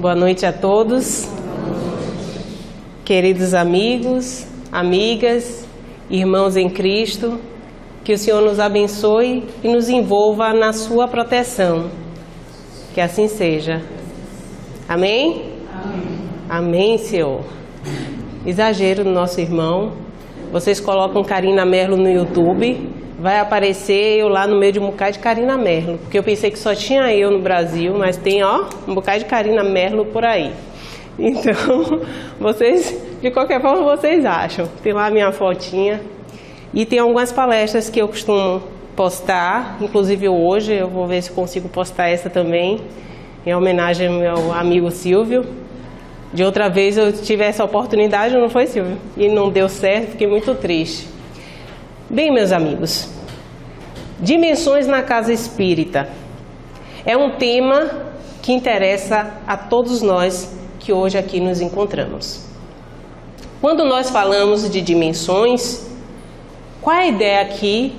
Boa noite a todos, queridos amigos, amigas, irmãos em Cristo, que o Senhor nos abençoe e nos envolva na sua proteção. Que assim seja. Amém? Amém, Amém, Senhor. Exagero no nosso irmão. Vocês colocam Karina Merlo no YouTube, vai aparecer eu lá no meio de um bocado de Karina Merlo, porque eu pensei que só tinha eu no Brasil, mas tem, ó, um bocado de Karina Merlo por aí. Então, vocês, de qualquer forma, vocês acham. Tem lá a minha fotinha. E tem algumas palestras que eu costumo postar, inclusive hoje, eu vou ver se consigo postar essa também, em homenagem ao meu amigo Silvio. De outra vez eu tive essa oportunidade, não foi, Silvio? E não deu certo, fiquei muito triste. Bem, meus amigos, dimensões na casa espírita é um tema que interessa a todos nós que hoje aqui nos encontramos. Quando nós falamos de dimensões, qual é a ideia que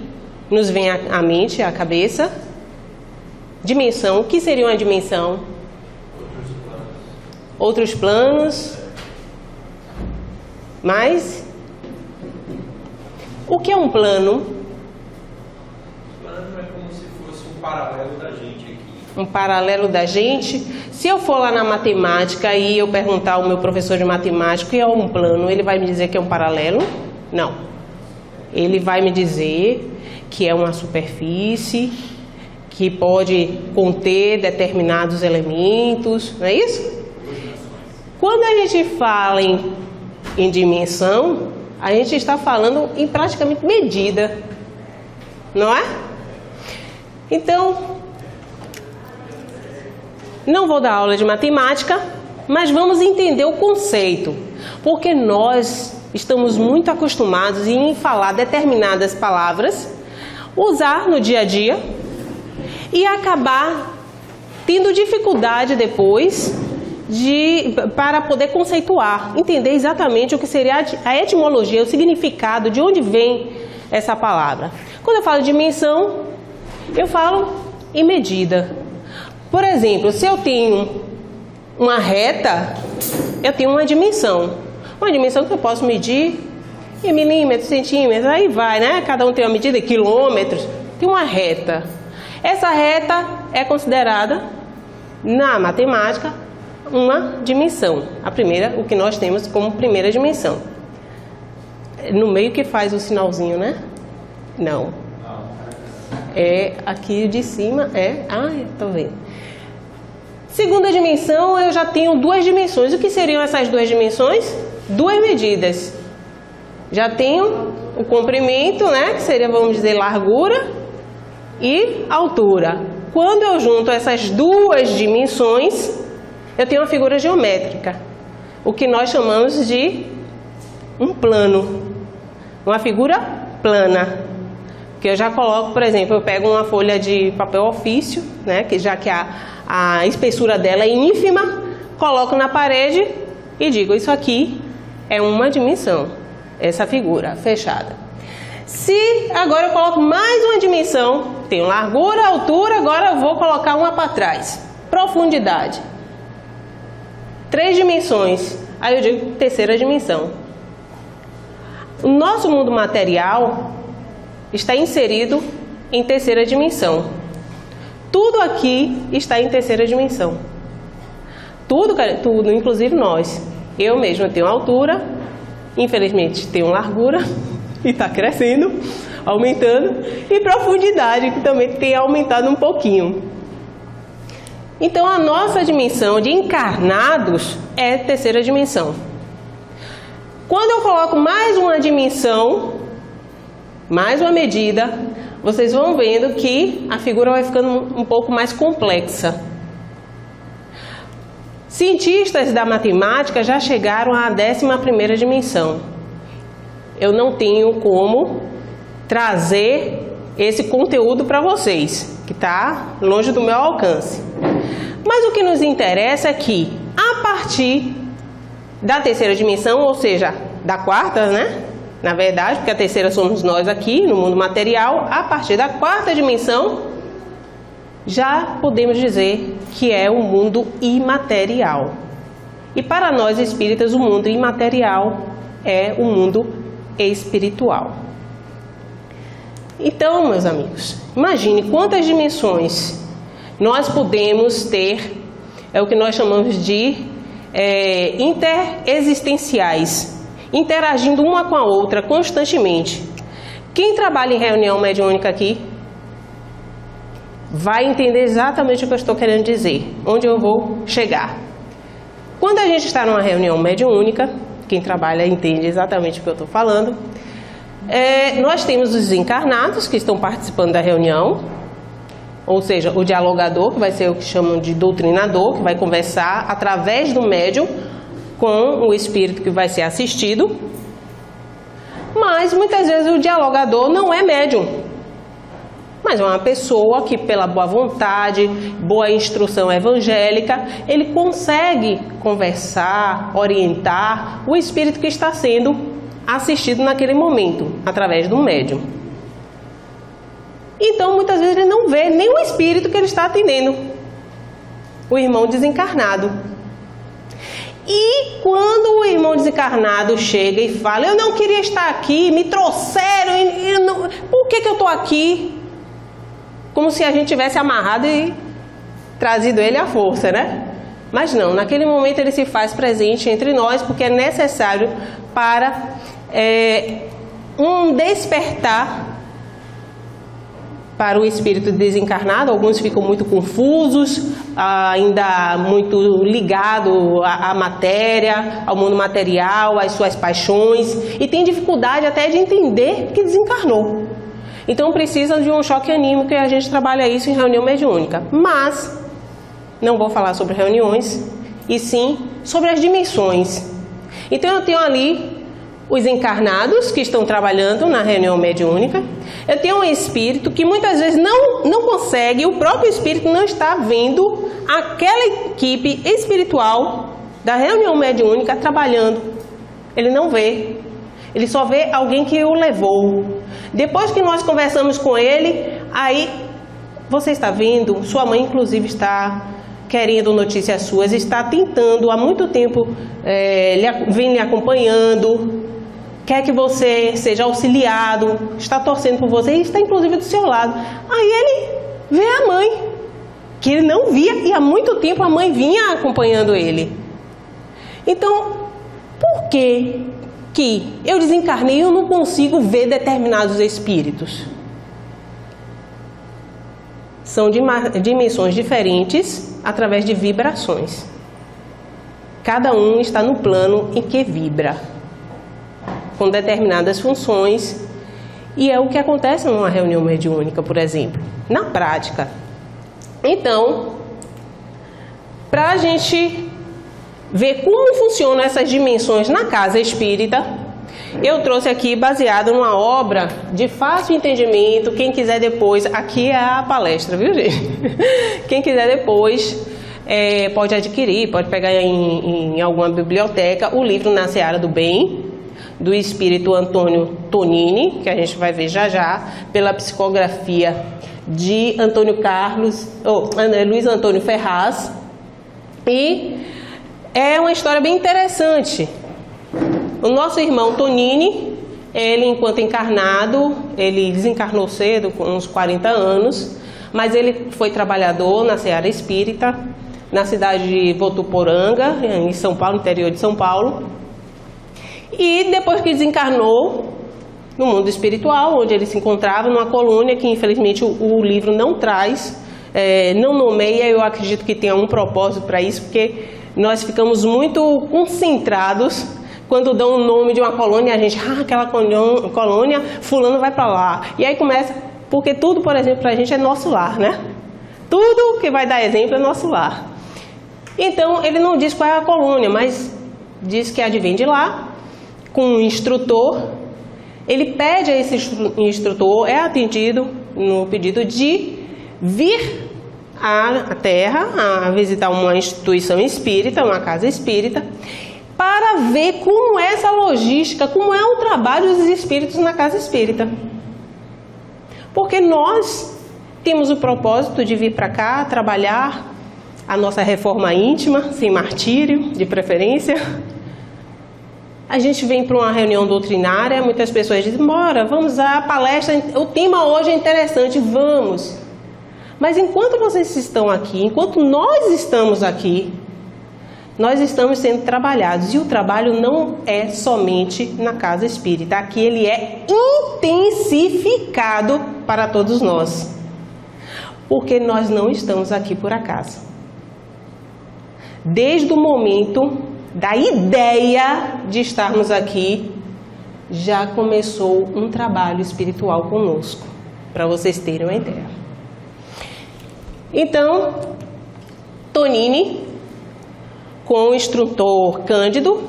nos vem à mente, à cabeça? Dimensão, o que seria uma dimensão? Outros planos. Mas o que é um plano? Plano é como se fosse um paralelo da gente aqui. Um paralelo da gente. Se eu for lá na matemática e eu perguntar ao meu professor de matemática o que é um plano, ele vai me dizer que é um paralelo? Não. Ele vai me dizer que é uma superfície que pode conter determinados elementos, não é isso? Quando a gente fala em dimensão, a gente está falando em praticamente medida, não é? Então, não vou dar aula de matemática, mas vamos entender o conceito, porque nós estamos muito acostumados em falar determinadas palavras, usar no dia a dia e acabar tendo dificuldade depois para poder conceituar, entender exatamente o que seria a etimologia, o significado, de onde vem essa palavra. Quando eu falo de dimensão, eu falo em medida. Por exemplo, se eu tenho uma reta, eu tenho uma dimensão. Uma dimensão que eu posso medir em milímetros, centímetros, aí vai, né? Cada um tem uma medida em quilômetros. Tem uma reta. Essa reta é considerada, na matemática, uma dimensão. A primeira, o que nós temos como primeira dimensão. No meio que faz o sinalzinho, né? Não. É aqui de cima, é... Ah, estou vendo. Segunda dimensão, eu já tenho duas dimensões. O que seriam essas duas dimensões? Duas medidas. Já tenho o comprimento, né? Que seria, vamos dizer, largura e altura. Quando eu junto essas duas dimensões, eu tenho uma figura geométrica, o que nós chamamos de um plano, uma figura plana. Que eu já coloco, por exemplo, eu pego uma folha de papel ofício, né, que já que a espessura dela é ínfima, coloco na parede e digo, isso aqui é uma dimensão, essa figura fechada. Se agora eu coloco mais uma dimensão, tenho largura, altura, agora eu vou colocar uma para trás, profundidade. 3 dimensões, aí eu digo terceira dimensão. O nosso mundo material está inserido em terceira dimensão. Tudo aqui está em terceira dimensão. Tudo, inclusive nós. Eu mesma tenho altura, infelizmente tenho largura, e está crescendo, aumentando, e profundidade, que também tem aumentado um pouquinho. Então, a nossa dimensão de encarnados é terceira dimensão. Quando eu coloco mais uma dimensão, mais uma medida, vocês vão vendo que a figura vai ficando um pouco mais complexa. Cientistas da matemática já chegaram à 11ª dimensão. Eu não tenho como trazer esse conteúdo para vocês, que está longe do meu alcance. Mas o que nos interessa é que, a partir da terceira dimensão, ou seja, da quarta, né? Na verdade, porque a terceira somos nós aqui, no mundo material, a partir da quarta dimensão, já podemos dizer que é o mundo imaterial. E para nós espíritas, o mundo imaterial é o mundo espiritual. Então, meus amigos, imagine quantas dimensões nós podemos ter, é o que nós chamamos de interexistenciais, interagindo uma com a outra constantemente. Quem trabalha em reunião mediúnica aqui vai entender exatamente o que eu estou querendo dizer, onde eu vou chegar. Quando a gente está numa reunião mediúnica, quem trabalha entende exatamente o que eu estou falando, nós temos os encarnados que estão participando da reunião, ou seja, o dialogador, que vai ser o que chamam de doutrinador, que vai conversar através do médium com o espírito que vai ser assistido. Mas muitas vezes o dialogador não é médium, mas é uma pessoa que, pela boa vontade, boa instrução evangélica, ele consegue conversar, orientar o espírito que está sendo assistido naquele momento, através do médium. Então, muitas vezes ele não vê nem o espírito que ele está atendendo, o irmão desencarnado. E quando o irmão desencarnado chega e fala: eu não queria estar aqui, me trouxeram, por que eu estou aqui? Como se a gente tivesse amarrado e trazido ele à força, né? Mas não, naquele momento ele se faz presente entre nós, porque é necessário para um despertar para o espírito desencarnado. Alguns ficam muito confusos, ainda muito ligados à matéria, ao mundo material, às suas paixões, e tem dificuldade até de entender que desencarnou. Então precisa de um choque anímico, e a gente trabalha isso em reunião mediúnica. Mas não vou falar sobre reuniões, e sim sobre as dimensões. Então eu tenho ali os encarnados que estão trabalhando na reunião mediúnica. Eu tenho um espírito que muitas vezes não consegue, o próprio espírito não está vendo aquela equipe espiritual da reunião mediúnica trabalhando. Ele não vê. Ele só vê alguém que o levou. Depois que nós conversamos com ele, aí você está vendo, sua mãe inclusive está querendo notícias suas, está tentando há muito tempo, vem lhe acompanhando, quer que você seja auxiliado, está torcendo por você e está inclusive do seu lado. Aí ele vê a mãe, que ele não via, e há muito tempo a mãe vinha acompanhando ele. Então, por que eu desencarnei e eu não consigo ver determinados espíritos? São dimensões diferentes através de vibrações. Cada um está no plano em que vibra, com determinadas funções, e é o que acontece numa reunião mediúnica, por exemplo, na prática. Então, para a gente ver como funcionam essas dimensões na casa espírita, eu trouxe aqui baseado numa obra de fácil entendimento. Quem quiser depois, aqui é a palestra, viu, gente? Quem quiser depois pode adquirir, pode pegar em alguma biblioteca o livro Na Seara do Bem, do espírito Antônio Tonini, que a gente vai ver já já, pela psicografia de Luiz Antônio Ferraz. E é uma história bem interessante. O nosso irmão Tonini, ele enquanto encarnado, ele desencarnou cedo, com uns 40 anos, mas ele foi trabalhador na Seara Espírita, na cidade de Votuporanga, em São Paulo, interior de São Paulo. E depois que desencarnou, no mundo espiritual, onde ele se encontrava, numa colônia que infelizmente o livro não traz, não nomeia. Eu acredito que tenha um propósito para isso, porque nós ficamos muito concentrados quando dão o nome de uma colônia, a gente, aquela colônia, fulano vai para lá. E aí começa, porque tudo, por exemplo, para a gente é nosso lar, né? Tudo que vai dar exemplo é nosso lar. Então, ele não diz qual é a colônia, mas diz que advém de lá, com um instrutor. Ele pede a esse instrutor, é atendido no pedido de vir à Terra, a visitar uma instituição espírita, uma casa espírita, para ver como é essa logística, como é o trabalho dos espíritos na casa espírita. Porque nós temos o propósito de vir para cá, trabalhar, a nossa reforma íntima, sem martírio, de preferência. A gente vem para uma reunião doutrinária, muitas pessoas dizem, bora, vamos à palestra, o tema hoje é interessante, vamos. Mas enquanto vocês estão aqui, enquanto nós estamos aqui, nós estamos sendo trabalhados. E o trabalho não é somente na casa espírita. Aqui ele é intensificado para todos nós. Porque nós não estamos aqui por acaso. Desde o momento da ideia de estarmos aqui, já começou um trabalho espiritual conosco. Para vocês terem uma ideia. Então, Tonini, com o instrutor Cândido,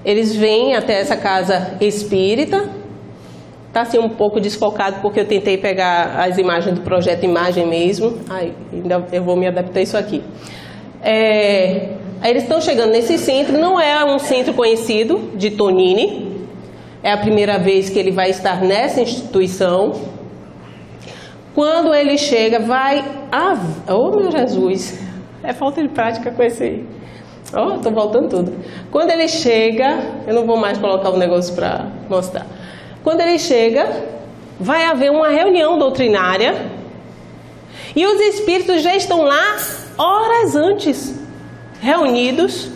eles vêm até essa casa espírita. Está assim um pouco desfocado porque eu tentei pegar as imagens do projeto Imagem mesmo. Ainda eu vou me adaptar a isso aqui. Aí eles estão chegando nesse centro, não é um centro conhecido de Tonini. É a primeira vez que ele vai estar nessa instituição. Quando ele chega, oh meu Jesus, é falta de prática com esse... estou voltando tudo. Quando ele chega, eu não vou mais colocar o negócio para mostrar. Quando ele chega, vai haver uma reunião doutrinária e os espíritos já estão lá horas antes, reunidos,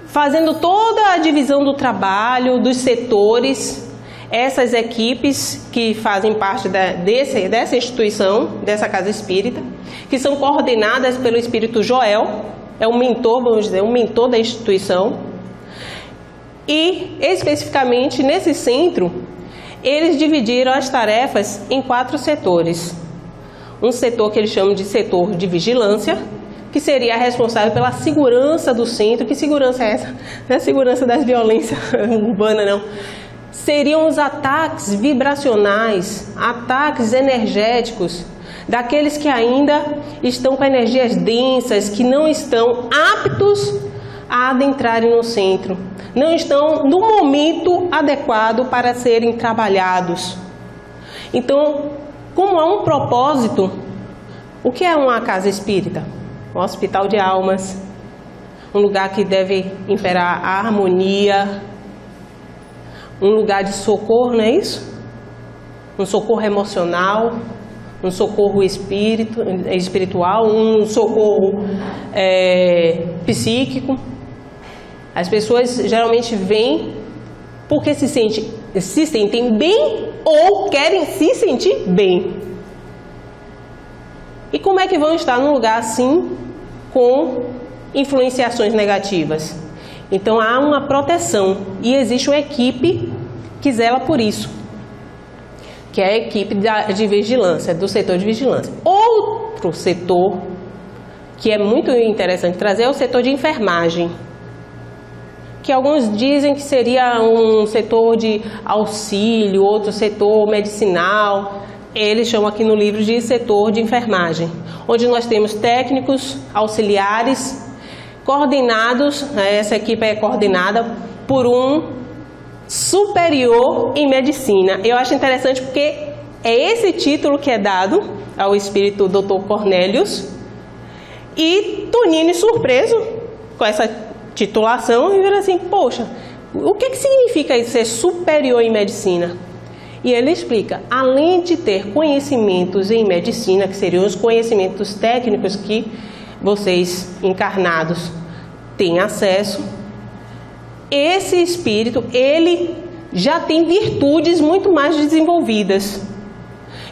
fazendo toda a divisão do trabalho, dos setores. Essas equipes que fazem parte dessa instituição, dessa casa espírita, que são coordenadas pelo espírito Joel, é o mentor, vamos dizer, o mentor da instituição. E, especificamente, nesse centro, eles dividiram as tarefas em 4 setores. Um setor que eles chamam de setor de vigilância, que seria responsável pela segurança do centro. Que segurança é essa? Não é a segurança das violências urbanas, não. Seriam os ataques vibracionais, ataques energéticos, daqueles que ainda estão com energias densas, que não estão aptos a adentrarem no centro, não estão no momento adequado para serem trabalhados. Então, como há um propósito, o que é uma casa espírita? Um hospital de almas, um lugar que deve imperar a harmonia, um lugar de socorro, não é isso? Um socorro emocional, um socorro espiritual, um socorro psíquico. As pessoas geralmente vêm porque se sentem bem ou querem se sentir bem. E como é que vão estar num lugar assim com influenciações negativas? Então há uma proteção e existe uma equipe que zela por isso, que é a equipe de vigilância, do setor de vigilância. Outro setor que é muito interessante trazer é o setor de enfermagem, que alguns dizem que seria um setor de auxílio, outro setor medicinal. Eles chamam aqui no livro de setor de enfermagem, onde nós temos técnicos, auxiliares, coordenados, essa equipe é coordenada por um superior em medicina. Eu acho interessante porque é esse título que é dado ao espírito Dr. Cornélius, e Tonini, surpreso com essa titulação, e vira assim, poxa, o que significa isso, ser superior em medicina? E ele explica, além de ter conhecimentos em medicina, que seriam os conhecimentos técnicos que vocês encarnados têm acesso, esse espírito, ele já tem virtudes muito mais desenvolvidas.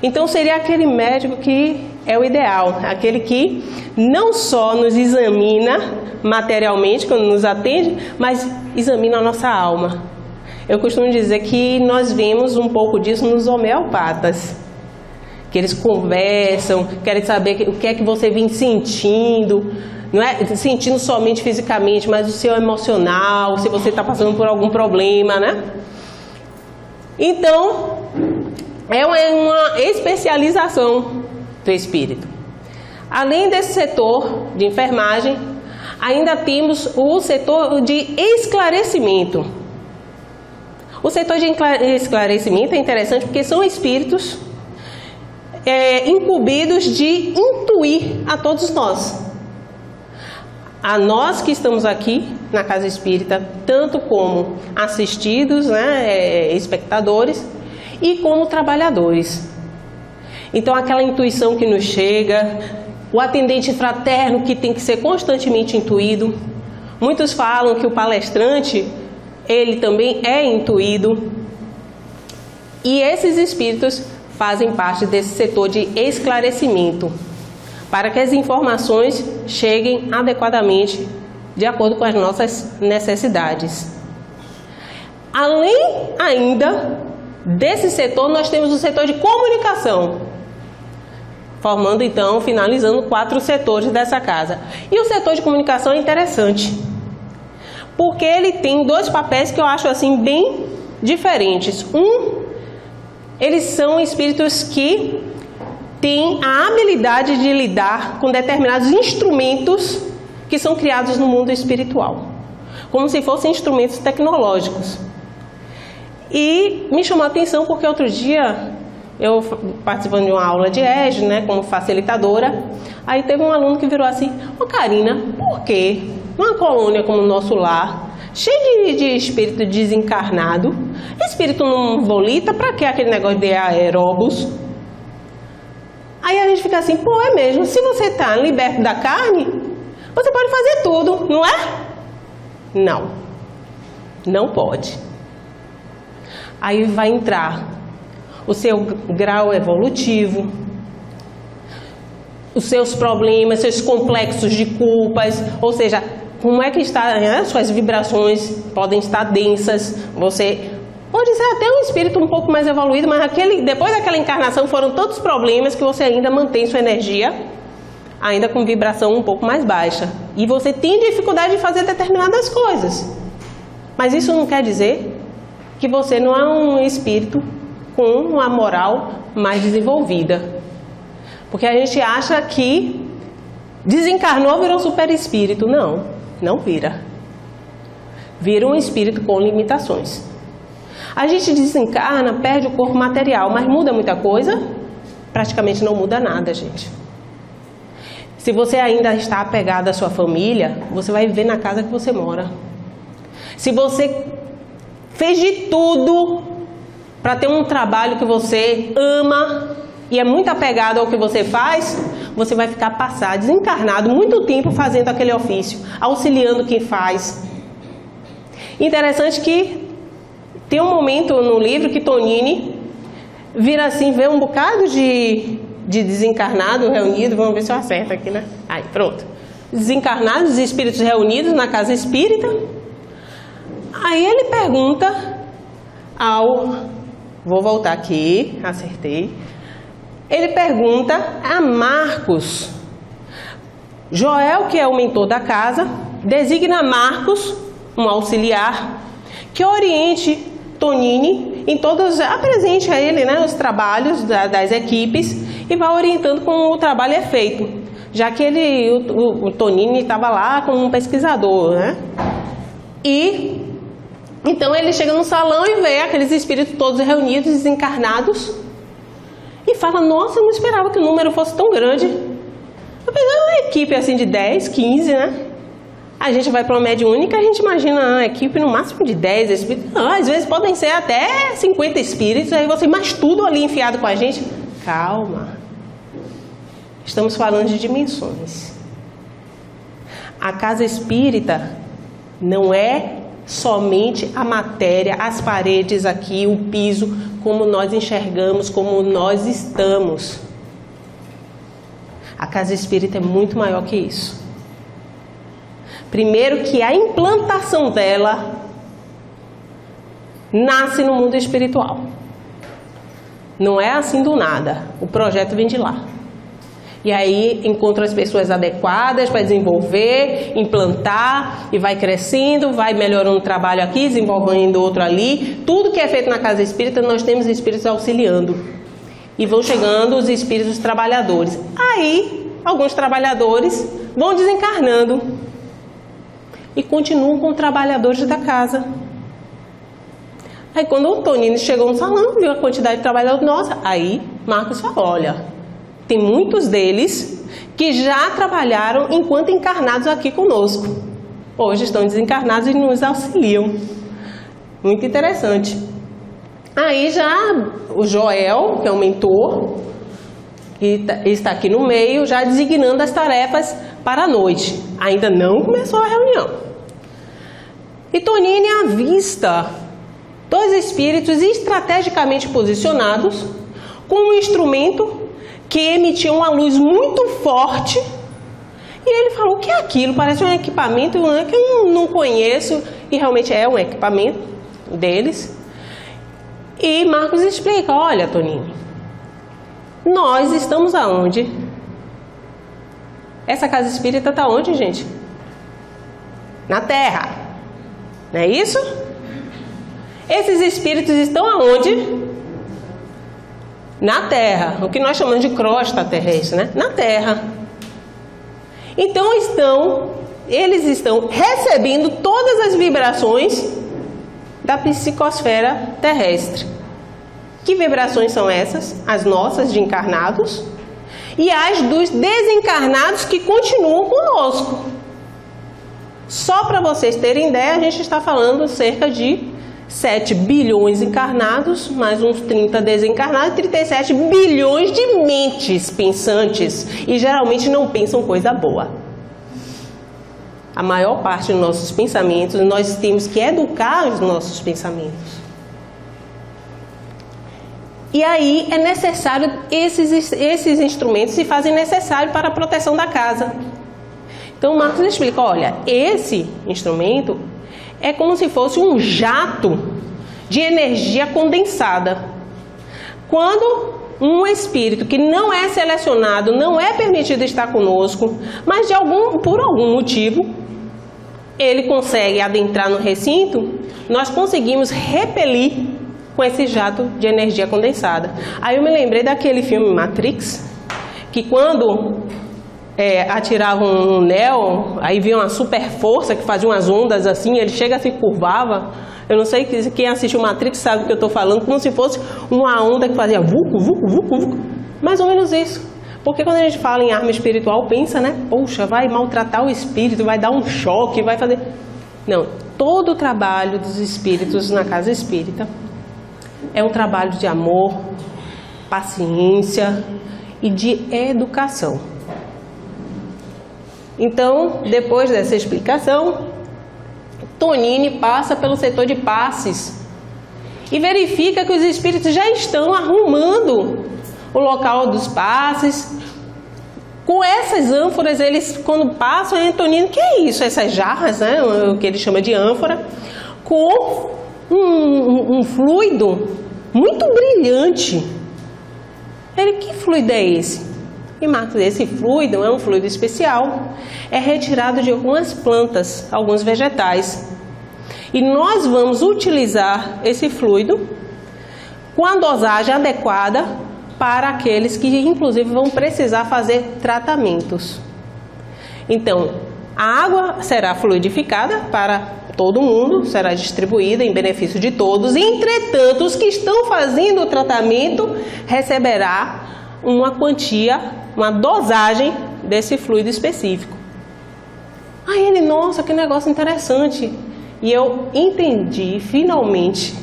Então seria aquele médico que é o ideal, aquele que não só nos examina materialmente quando nos atende, mas examina a nossa alma. Eu costumo dizer que nós vemos um pouco disso nos homeopatas, que eles conversam, querem saber o que é que você vem sentindo, não é sentindo somente fisicamente, mas o seu emocional, se você está passando por algum problema, né? Então, é uma especialização do espírito. Além desse setor de enfermagem, ainda temos o setor de esclarecimento. O setor de esclarecimento é interessante porque são espíritos incumbidos de intuir a todos nós. A nós que estamos aqui na Casa Espírita, tanto como assistidos, né, espectadores, e como trabalhadores. Então, aquela intuição que nos chega, o atendente fraterno que tem que ser constantemente intuído. Muitos falam que o palestrante, ele também é intuído. E esses espíritos fazem parte desse setor de esclarecimento, para que as informações cheguem adequadamente, de acordo com as nossas necessidades. Além ainda desse setor, nós temos o setor de comunicação, formando então, finalizando 4 setores dessa casa. E o setor de comunicação é interessante, porque ele tem 2 papéis que eu acho assim bem diferentes. Eles são espíritos que têm a habilidade de lidar com determinados instrumentos que são criados no mundo espiritual, como se fossem instrumentos tecnológicos. E me chamou a atenção porque outro dia, eu participando de uma aula de EJA, né, como facilitadora, aí teve um aluno que virou assim: ô Karina, por que numa colônia como o nosso lar, cheio de espírito desencarnado, espírito não volita, para que aquele negócio de aeróbus? Aí a gente fica assim, pô, é mesmo, se você está liberto da carne, você pode fazer tudo, não é? Não, não pode. Aí vai entrar o seu grau evolutivo, os seus problemas, seus complexos de culpas, ou seja, como é que está, né? Suas vibrações podem estar densas, você pode ser até um espírito um pouco mais evoluído, mas depois daquela encarnação foram todos os problemas que você ainda mantém sua energia, ainda com vibração um pouco mais baixa. E você tem dificuldade de fazer determinadas coisas. Mas isso não quer dizer que você não é um espírito com uma moral mais desenvolvida. Porque a gente acha que desencarnou, virou super espírito. Não, não vira. Vira um espírito com limitações. A gente desencarna, perde o corpo material, mas muda muita coisa? Praticamente não muda nada, gente. Se você ainda está apegado à sua família, você vai viver na casa que você mora. Se você fez de tudo para ter um trabalho que você ama e é muito apegado ao que você faz, você vai ficar desencarnado muito tempo fazendo aquele ofício, auxiliando quem faz. Interessante que tem um momento no livro que Tonini vira assim, vê um bocado de desencarnado reunido, vamos ver se eu acerto aqui, né? Aí, pronto. Desencarnados, espíritos reunidos na casa espírita. Aí ele pergunta vou voltar aqui, acertei. Ele pergunta a Marcos. Joel, que é o mentor da casa, designa Marcos, um auxiliar, que oriente Tonini em todos, apresente a ele, né, os trabalhos das equipes e vai orientando como o trabalho é feito, já que o Tonini estava lá como um pesquisador, né? E então ele chega no salão e vê aqueles espíritos todos reunidos, desencarnados, e fala: nossa, eu não esperava que o número fosse tão grande. Eu pensei, uma equipe assim de 10, 15, né? A gente vai para uma mediúnica, a gente imagina uma equipe no máximo de 10 espíritos. Não, às vezes podem ser até 50 espíritos, aí você, mas tudo ali enfiado com a gente. Calma. Estamos falando de dimensões. A casa espírita não é somente a matéria, as paredes aqui, o piso, como nós enxergamos, como nós estamos. A casa espírita é muito maior que isso. Primeiro que a implantação dela nasce no mundo espiritual. Não é assim do nada. O projeto vem de lá. E aí encontra as pessoas adequadas para desenvolver, implantar, e vai crescendo, vai melhorando o trabalho aqui, desenvolvendo outro ali. Tudo que é feito na casa espírita, nós temos espíritos auxiliando. E vão chegando os espíritos trabalhadores. Aí, alguns trabalhadores vão desencarnando e continuam com trabalhadores da casa. Aí quando o Tonini chegou no salão, viu a quantidade de trabalhadores, nossa, aí Marcos falou, olha, tem muitos deles que já trabalharam enquanto encarnados aqui conosco. Hoje estão desencarnados e nos auxiliam. Muito interessante. Aí já o Joel, que é o mentor, que está aqui no meio, já designando as tarefas para a noite. Ainda não começou a reunião. E Tonini avista dois espíritos estrategicamente posicionados com um instrumento que emitia uma luz muito forte. E ele falou, o que é aquilo? Parece um equipamento que eu não conheço. E realmente é um equipamento deles. E Marcos explica, olha, Tonini, nós estamos aonde? Essa casa espírita está onde, gente? Na Terra. Não é isso? Esses espíritos estão aonde? Na Terra. O que nós chamamos de crosta terrestre, né? Na Terra. Então eles estão recebendo todas as vibrações da psicosfera terrestre. Que vibrações são essas? As nossas de encarnados e as dos desencarnados que continuam conosco. Só para vocês terem ideia, a gente está falando cerca de 7 bilhões encarnados, mais uns 30 desencarnados, 37 bilhões de mentes pensantes. E geralmente não pensam coisa boa. A maior parte dos nossos pensamentos, nós temos que educar os nossos pensamentos. E aí é necessário, esses instrumentos se fazem necessários para a proteção da casa. Então Marcos explica, olha, esse instrumento é como se fosse um jato de energia condensada. Quando um espírito que não é selecionado, não é permitido estar conosco, mas por algum motivo, ele consegue adentrar no recinto, nós conseguimos repelir com esse jato de energia condensada. Aí eu me lembrei daquele filme Matrix, que quando atiravam um Neo, aí vinha uma super força que fazia umas ondas assim, ele chega a se curvava. Eu não sei quem assistiu Matrix sabe o que eu estou falando, como se fosse uma onda que fazia vucu, vucu, vucu, vucu. Mais ou menos isso. Porque quando a gente fala em arma espiritual, pensa, né? Poxa, vai maltratar o espírito, vai dar um choque, vai fazer... Não, todo o trabalho dos espíritos na casa espírita é um trabalho de amor, paciência e de educação. Então, depois dessa explicação, Tonini passa pelo setor de passes e verifica que os espíritos já estão arrumando o local dos passes. Com essas ânforas, eles quando passam, Tonini, que é isso? Essas jarras, né? O que ele chama de ânfora, com um fluido muito brilhante. Ele, que fluido é esse? E Marcos, esse fluido é um fluido especial, é retirado de algumas plantas, alguns vegetais. E nós vamos utilizar esse fluido com a dosagem adequada para aqueles que inclusive vão precisar fazer tratamentos. Então, a água será fluidificada para todo mundo, será distribuída em benefício de todos. Entretanto, os que estão fazendo o tratamento receberá uma quantia, uma dosagem desse fluido específico. Aí ele, nossa, que negócio interessante. E eu entendi, finalmente,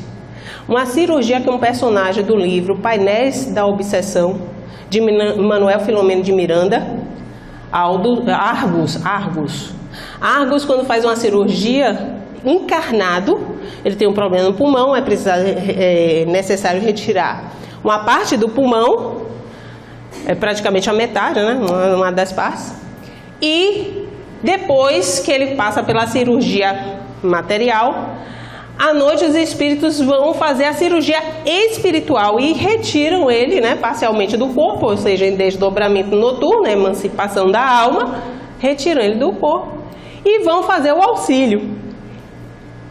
uma cirurgia que um personagem do livro Painéis da Obsessão, de Manuel Filomeno de Miranda, Argus, quando faz uma cirurgia encarnado, ele tem um problema no pulmão, é necessário retirar uma parte do pulmão, praticamente a metade, né? Uma das partes, e depois que ele passa pela cirurgia material, à noite os espíritos vão fazer a cirurgia espiritual e retiram ele, né, parcialmente do corpo, ou seja, em desdobramento noturno, emancipação da alma, retiram ele do corpo e vão fazer o auxílio.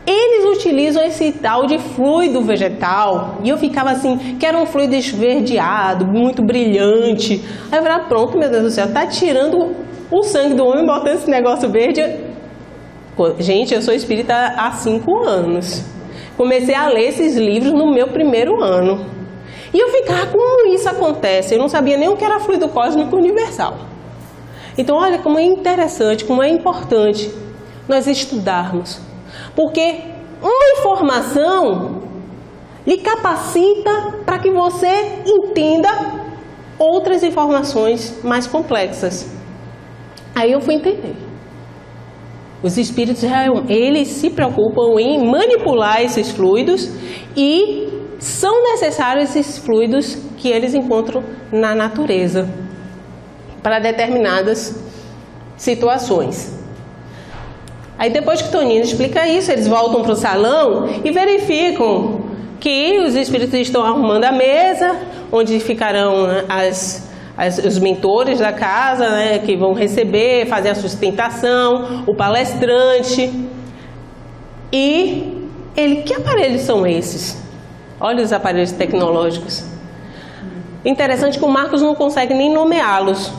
Eles utilizam esse tal de fluido vegetal, e eu ficava assim, que era um fluido esverdeado, muito brilhante. Aí eu falei, pronto, meu Deus do céu, tá tirando o sangue do homem, botando esse negócio verde. Gente, eu sou espírita há 5 anos. comecei a ler esses livros no meu primeiro ano. E eu ficava, como isso acontece? Eu não sabia nem o que era fluido cósmico universal. Então, olha como é interessante, como é importante nós estudarmos. Porque uma informação lhe capacita para que você entenda outras informações mais complexas. Aí eu fui entender. Os espíritos, eles se preocupam em manipular esses fluidos e são necessários esses fluidos que eles encontram na natureza para determinadas situações. Aí depois que Tonino explica isso, eles voltam para o salão e verificam que os espíritos estão arrumando a mesa, onde ficarão os mentores da casa, né, que vão receber, fazer a sustentação, o palestrante. E que aparelhos são esses? Olha os aparelhos tecnológicos. Interessante que o Marcos não consegue nem nomeá-los.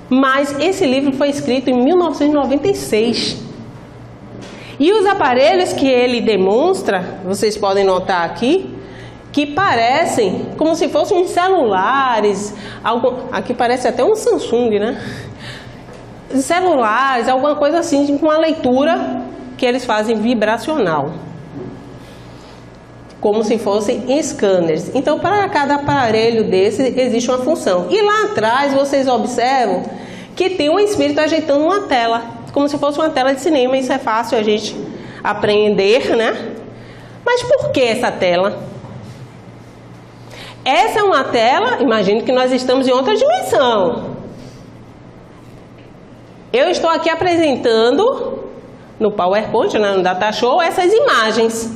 Mas esse livro foi escrito em 1996. E os aparelhos que ele demonstra, vocês podem notar aqui, que parecem como se fossem celulares, aqui parece até um Samsung, né? Celulares, alguma coisa assim, com a leitura que eles fazem vibracional, como se fossem scanners. Então, para cada aparelho desse existe uma função. E lá atrás vocês observam que tem um espírito ajeitando uma tela, como se fosse uma tela de cinema. Isso é fácil a gente aprender, né? Mas por que essa tela? Essa é uma tela, imagine que nós estamos em outra dimensão. Eu estou aqui apresentando no PowerPoint, no Datashow, essas imagens.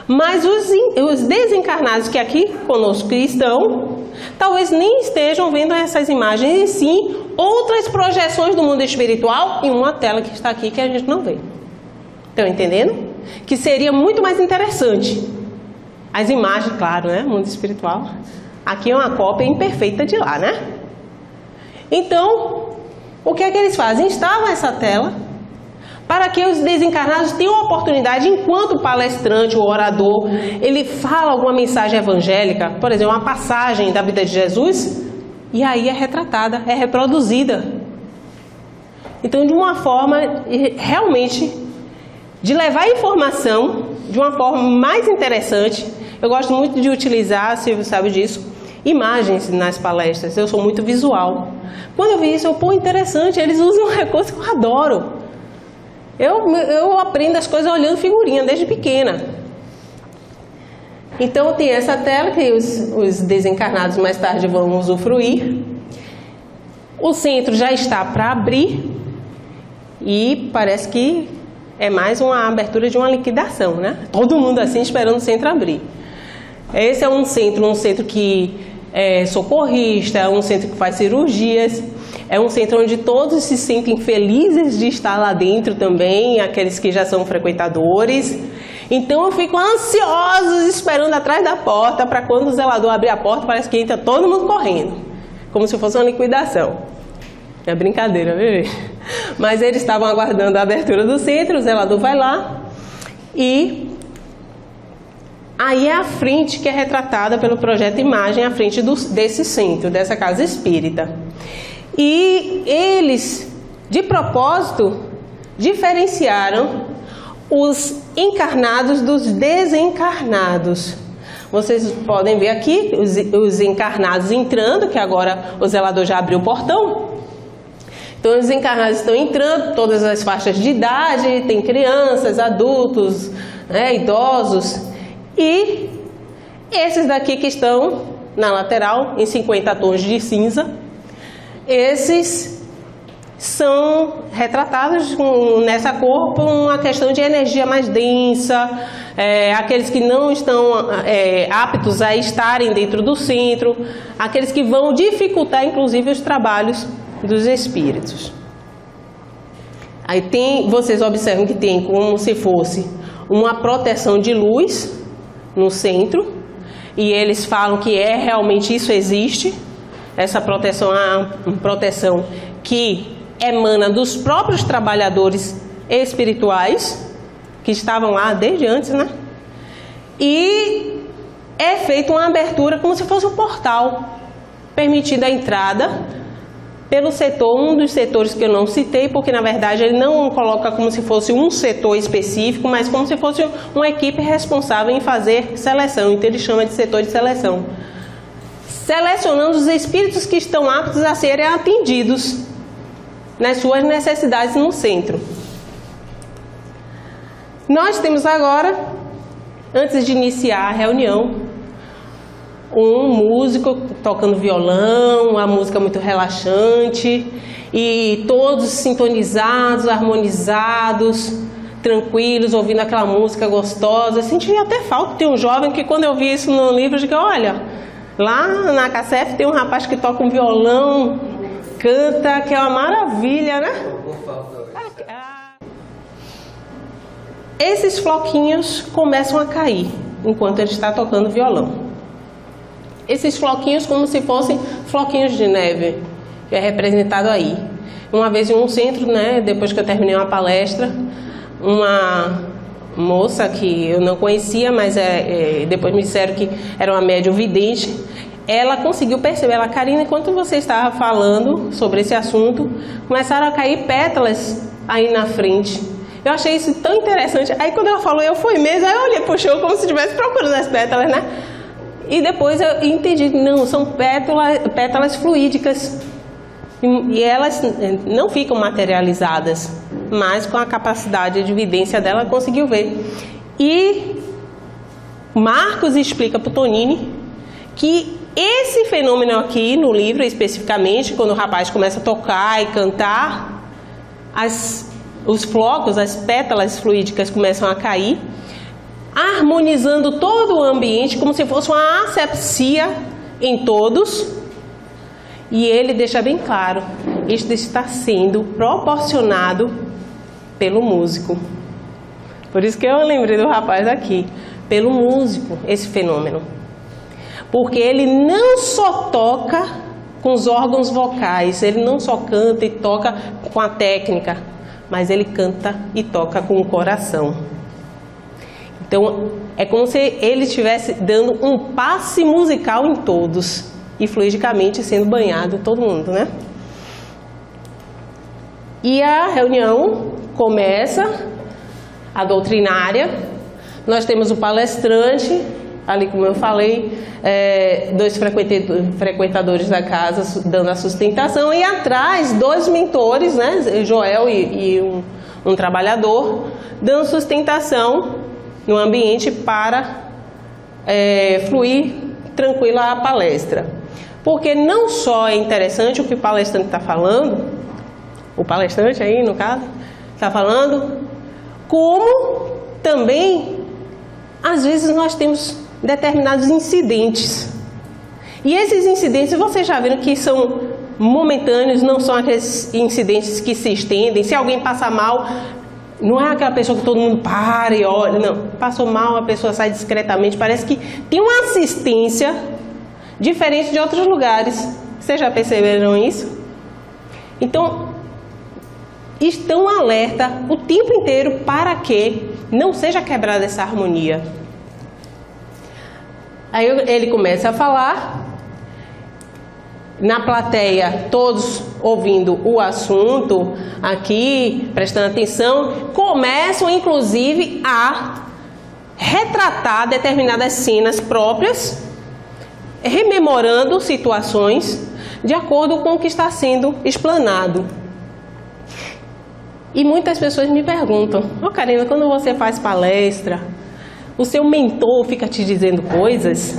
Mas os desencarnados que aqui conosco estão, talvez nem estejam vendo essas imagens, e sim outras projeções do mundo espiritual em uma tela que está aqui que a gente não vê. Estão entendendo? Que seria muito mais interessante. As imagens, claro, né? Mundo espiritual. Aqui é uma cópia imperfeita de lá, né? Então, o que é que eles fazem? Instalam essa tela para que os desencarnados tenham a oportunidade, enquanto o palestrante, o orador, ele fala alguma mensagem evangélica, por exemplo, uma passagem da vida de Jesus, e aí é retratada, é reproduzida. Então, de uma forma realmente de levar a informação de uma forma mais interessante. Eu gosto muito de utilizar, Silvio sabe disso, imagens nas palestras. Eu sou muito visual. Quando eu vi isso, interessante, eles usam um recurso que eu adoro. Eu aprendo as coisas olhando figurinha desde pequena. Então tem essa tela que os desencarnados mais tarde vão usufruir. O centro já está para abrir e parece que é mais uma abertura de uma liquidação, né? Todo mundo assim esperando o centro abrir. Esse é um centro que é socorrista, é um centro que faz cirurgias, é um centro onde todos se sentem felizes de estar lá dentro também, aqueles que já são frequentadores. Então eu fico ansiosos esperando atrás da porta para quando o zelador abrir a porta, parece que entra todo mundo correndo, como se fosse uma liquidação. É brincadeira, bebê. Mas eles estavam aguardando a abertura do centro, o zelador vai lá e aí é a frente que é retratada pelo projeto Imagem, a frente desse centro, dessa casa espírita. E eles, de propósito, diferenciaram os encarnados dos desencarnados. Vocês podem ver aqui os encarnados entrando, que agora o zelador já abriu o portão. Então os encarnados estão entrando, todas as faixas de idade, tem crianças, adultos, né, idosos. E esses daqui que estão na lateral, em 50 tons de cinza, esses são retratados nessa cor por uma questão de energia mais densa, aqueles que não estão aptos a estarem dentro do centro, aqueles que vão dificultar inclusive os trabalhos dos espíritos. Aí vocês observam que tem como se fosse uma proteção de luz no centro, e eles falam que realmente isso existe. Essa proteção é uma proteção que emana dos próprios trabalhadores espirituais que estavam lá desde antes, né? e é feita uma abertura como se fosse um portal, permitindo a entrada pelo setor, um dos setores que eu não citei, porque na verdade ele não coloca como se fosse um setor específico, mas como se fosse uma equipe responsável em fazer seleção, então ele chama de setor de seleção. Selecionando os espíritos que estão aptos a serem atendidos nas suas necessidades no centro. Nós temos agora, antes de iniciar a reunião, um músico tocando violão, uma música muito relaxante, e todos sintonizados, harmonizados, tranquilos, ouvindo aquela música gostosa. Senti até falta de um jovem que, quando eu vi isso no livro, eu digo, olha, lá na KCF tem um rapaz que toca um violão, canta, que é uma maravilha, né? Esses floquinhos começam a cair enquanto ele está tocando violão. Esses floquinhos como se fossem floquinhos de neve, que é representado aí. Uma vez em um centro, né, depois que eu terminei uma palestra, uma moça que eu não conhecia, mas depois me disseram que era uma médium vidente, ela conseguiu perceber, ela, Karina, enquanto você estava falando sobre esse assunto, começaram a cair pétalas aí na frente. Eu achei isso tão interessante. Aí quando ela falou, eu fui mesmo, aí eu olhei pro chão como se estivesse procurando as pétalas, né? E depois eu entendi que não, são pétalas fluídicas. E elas não ficam materializadas, mas com a capacidade de evidência dela conseguiu ver. E Marcos explica para o Tonini que esse fenômeno aqui no livro, especificamente, quando o rapaz começa a tocar e cantar, os flocos, as pétalas fluídicas começam a cair, harmonizando todo o ambiente, como se fosse uma asepsia em todos. E ele deixa bem claro, isto está sendo proporcionado pelo músico. Por isso que eu lembrei do rapaz aqui, pelo músico, esse fenômeno. Porque ele não só toca com os órgãos vocais, ele não só canta e toca com a técnica, mas ele canta e toca com o coração. Então, é como se ele estivesse dando um passe musical em todos e fluidicamente sendo banhado todo mundo, né? E a reunião começa, a doutrinária. Nós temos o palestrante, ali como eu falei, dois frequentadores da casa dando a sustentação, e atrás 2 mentores, né? Joel e um trabalhador, dando sustentação no ambiente para fluir tranquila a palestra. Porque não só é interessante o que o palestrante está falando, o palestrante aí no caso, está falando, como também, às vezes nós temos determinados incidentes. E esses incidentes, vocês já viram que são momentâneos, não são aqueles incidentes que se estendem. Se alguém passa mal, não é aquela pessoa que todo mundo para e olha, não. Passou mal, a pessoa sai discretamente. Parece que tem uma assistência diferente de outros lugares. Vocês já perceberam isso? Então, estão alerta o tempo inteiro para que não seja quebrada essa harmonia. Aí ele começa a falar, na plateia, todos ouvindo o assunto aqui, prestando atenção, começam inclusive a retratar determinadas cenas próprias, rememorando situações de acordo com o que está sendo explanado. E muitas pessoas me perguntam, Karina, quando você faz palestra, o seu mentor fica te dizendo coisas?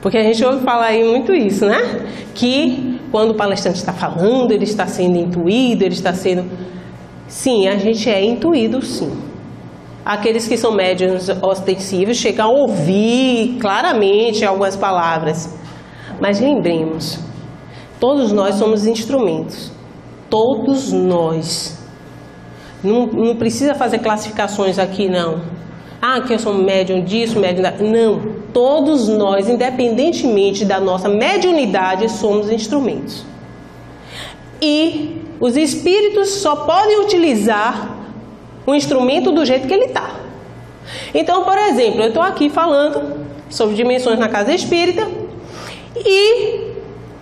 Porque a gente ouve falar aí muito isso, né? Que quando o palestrante está falando, ele está sendo intuído, ele está sendo... Sim, a gente é intuído, sim. Aqueles que são médiuns ostensivos chegam a ouvir claramente algumas palavras. Mas lembremos, todos nós somos instrumentos. Todos nós. Não precisa fazer classificações aqui, não. Que eu sou médium disso, médium daquilo. Não. Todos nós, independentemente da nossa mediunidade, somos instrumentos. E os espíritos só podem utilizar o instrumento do jeito que ele está. Então, por exemplo, eu estou aqui falando sobre dimensões na casa espírita e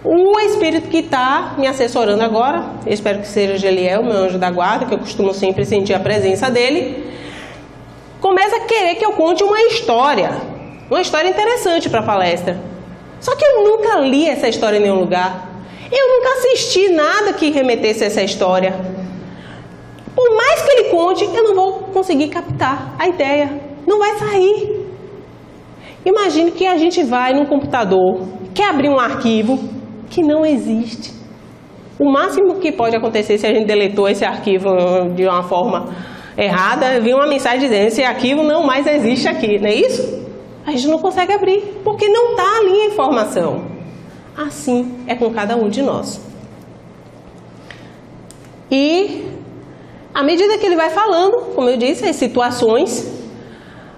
o espírito que está me assessorando agora, eu espero que seja Geliel, meu anjo da guarda, que eu costumo sempre sentir a presença dele, começa a querer que eu conte uma história interessante para a palestra. Só que eu nunca li essa história em nenhum lugar. Eu nunca assisti nada que remetesse a essa história. Por mais que ele conte, eu não vou conseguir captar a ideia. Não vai sair. Imagine que a gente vai num computador, quer abrir um arquivo que não existe. O máximo que pode acontecer se a gente deletou esse arquivo de uma forma errada, vir uma mensagem dizendo esse arquivo não mais existe aqui, não é isso? A gente não consegue abrir, porque não está ali a informação. Assim é com cada um de nós. E à medida que ele vai falando, como eu disse, as situações,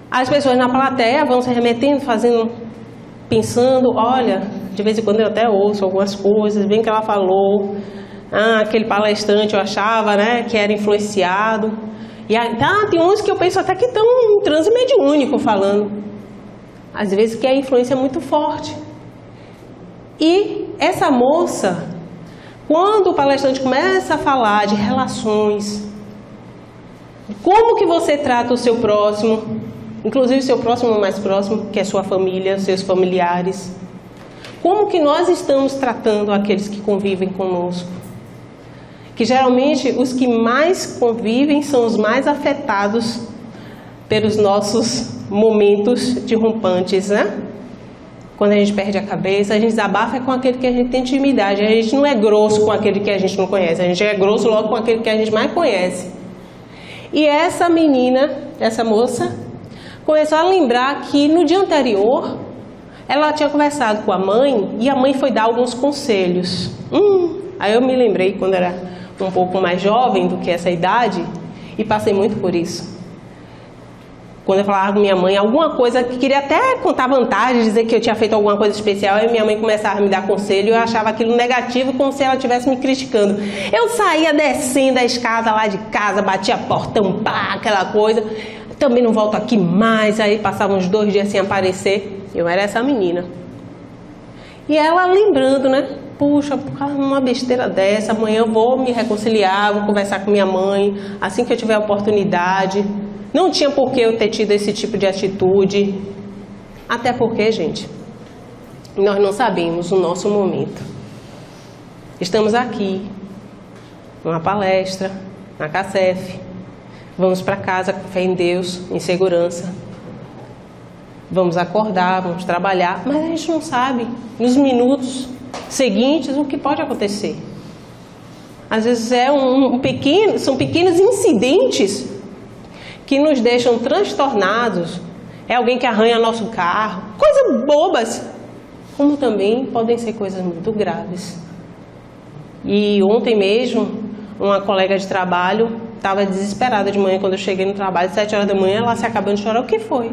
as pessoas na plateia vão se remetendo, pensando, olha, de vez em quando eu até ouço algumas coisas, bem que ela falou, aquele palestrante eu achava, né, que era influenciado. E tem uns que eu penso até que estão em transe mediúnico falando. Às vezes que a influência é muito forte. E essa moça, quando o palestrante começa a falar de relações, como que você trata o seu próximo, inclusive o seu próximo mais próximo, que é sua família, seus familiares, como que nós estamos tratando aqueles que convivem conosco? Que geralmente os que mais convivem são os mais afetados pelos nossos momentos derrumpantes, né? Quando a gente perde a cabeça, a gente desabafa com aquele que a gente tem intimidade. A gente não é grosso com aquele que a gente não conhece, a gente é grosso logo com aquele que a gente mais conhece. E essa menina, essa moça, começou a lembrar que no dia anterior ela tinha conversado com a mãe e a mãe foi dar alguns conselhos. Aí eu me lembrei quando era um pouco mais jovem do que essa idade e passei muito por isso. Quando eu falava com minha mãe alguma coisa que queria até contar vantagem, dizer que eu tinha feito alguma coisa especial, aí minha mãe começava a me dar conselho e eu achava aquilo negativo, como se ela estivesse me criticando. Eu saía descendo a escada lá de casa, batia portão, pá, aquela coisa. Também não volto aqui mais, aí passava uns 2 dias sem aparecer. Eu era essa menina. E ela lembrando, né? Puxa, por causa de uma besteira dessa, amanhã eu vou me reconciliar, vou conversar com minha mãe, assim que eu tiver a oportunidade. Não tinha por que eu ter tido esse tipo de atitude. Até porque, gente, nós não sabemos o nosso momento. Estamos aqui, numa palestra, na CACEF. Vamos para casa com fé em Deus, em segurança. Vamos acordar, vamos trabalhar, mas a gente não sabe, nos minutos seguintes, o que pode acontecer. Às vezes são pequenos incidentes que nos deixam transtornados. É alguém que arranha nosso carro, coisas bobas, como também podem ser coisas muito graves. E ontem mesmo, uma colega de trabalho estava desesperada de manhã, quando eu cheguei no trabalho, 7 horas da manhã, ela se acabando de chorar. O que foi?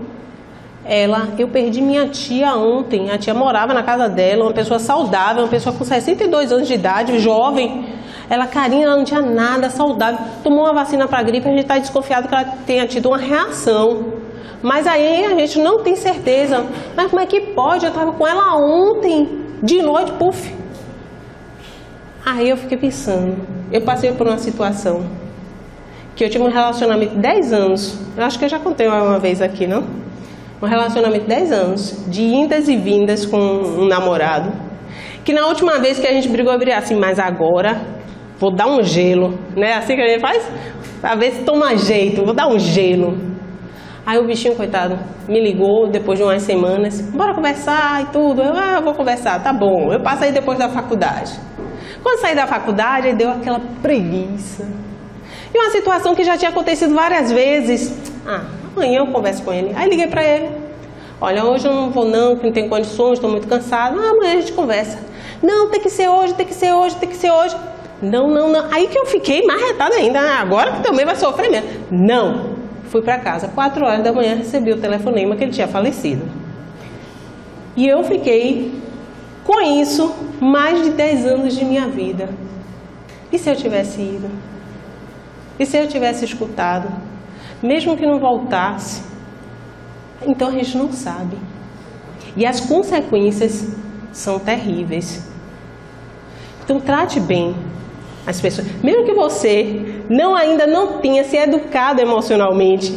Eu perdi minha tia ontem. A tia morava na casa dela, uma pessoa saudável, uma pessoa com 62 anos de idade, jovem. Ela carinha, ela não tinha nada, saudável. Tomou uma vacina para gripe, a gente está desconfiado que ela tenha tido uma reação. Mas aí a gente não tem certeza. Mas como é que pode? Eu estava com ela ontem, de noite, puf. Aí eu fiquei pensando, eu passei por uma situação que eu tive um relacionamento de 10 anos. Eu acho que eu já contei uma vez aqui, não? Um relacionamento de 10 anos, de indas e vindas com um namorado. Que na última vez que a gente brigou, eu virei assim, mas agora vou dar um gelo, né? Assim que a gente faz, pra ver se toma jeito, vou dar um gelo. Aí o bichinho, coitado, me ligou depois de umas semanas, bora conversar e tudo. Eu vou conversar, tá bom. Eu passei depois da faculdade. Quando saí da faculdade, aí deu aquela preguiça. E uma situação que já tinha acontecido várias vezes. Amanhã eu converso com ele. Aí liguei pra ele. Olha, hoje eu não vou não, que não tenho condições, estou muito cansado. Amanhã a gente conversa. Não, tem que ser hoje, tem que ser hoje, tem que ser hoje. Não. Aí que eu fiquei mais retada ainda. Agora que também vai sofrer mesmo. Não. Fui pra casa. 4 horas da manhã recebi o telefonema que ele tinha falecido. E eu fiquei com isso mais de 10 anos de minha vida. E se eu tivesse ido? E se eu tivesse escutado? Mesmo que não voltasse, Então a gente não sabe. E as consequências são terríveis. Então trate bem as pessoas. Mesmo que você ainda não tenha se educado emocionalmente,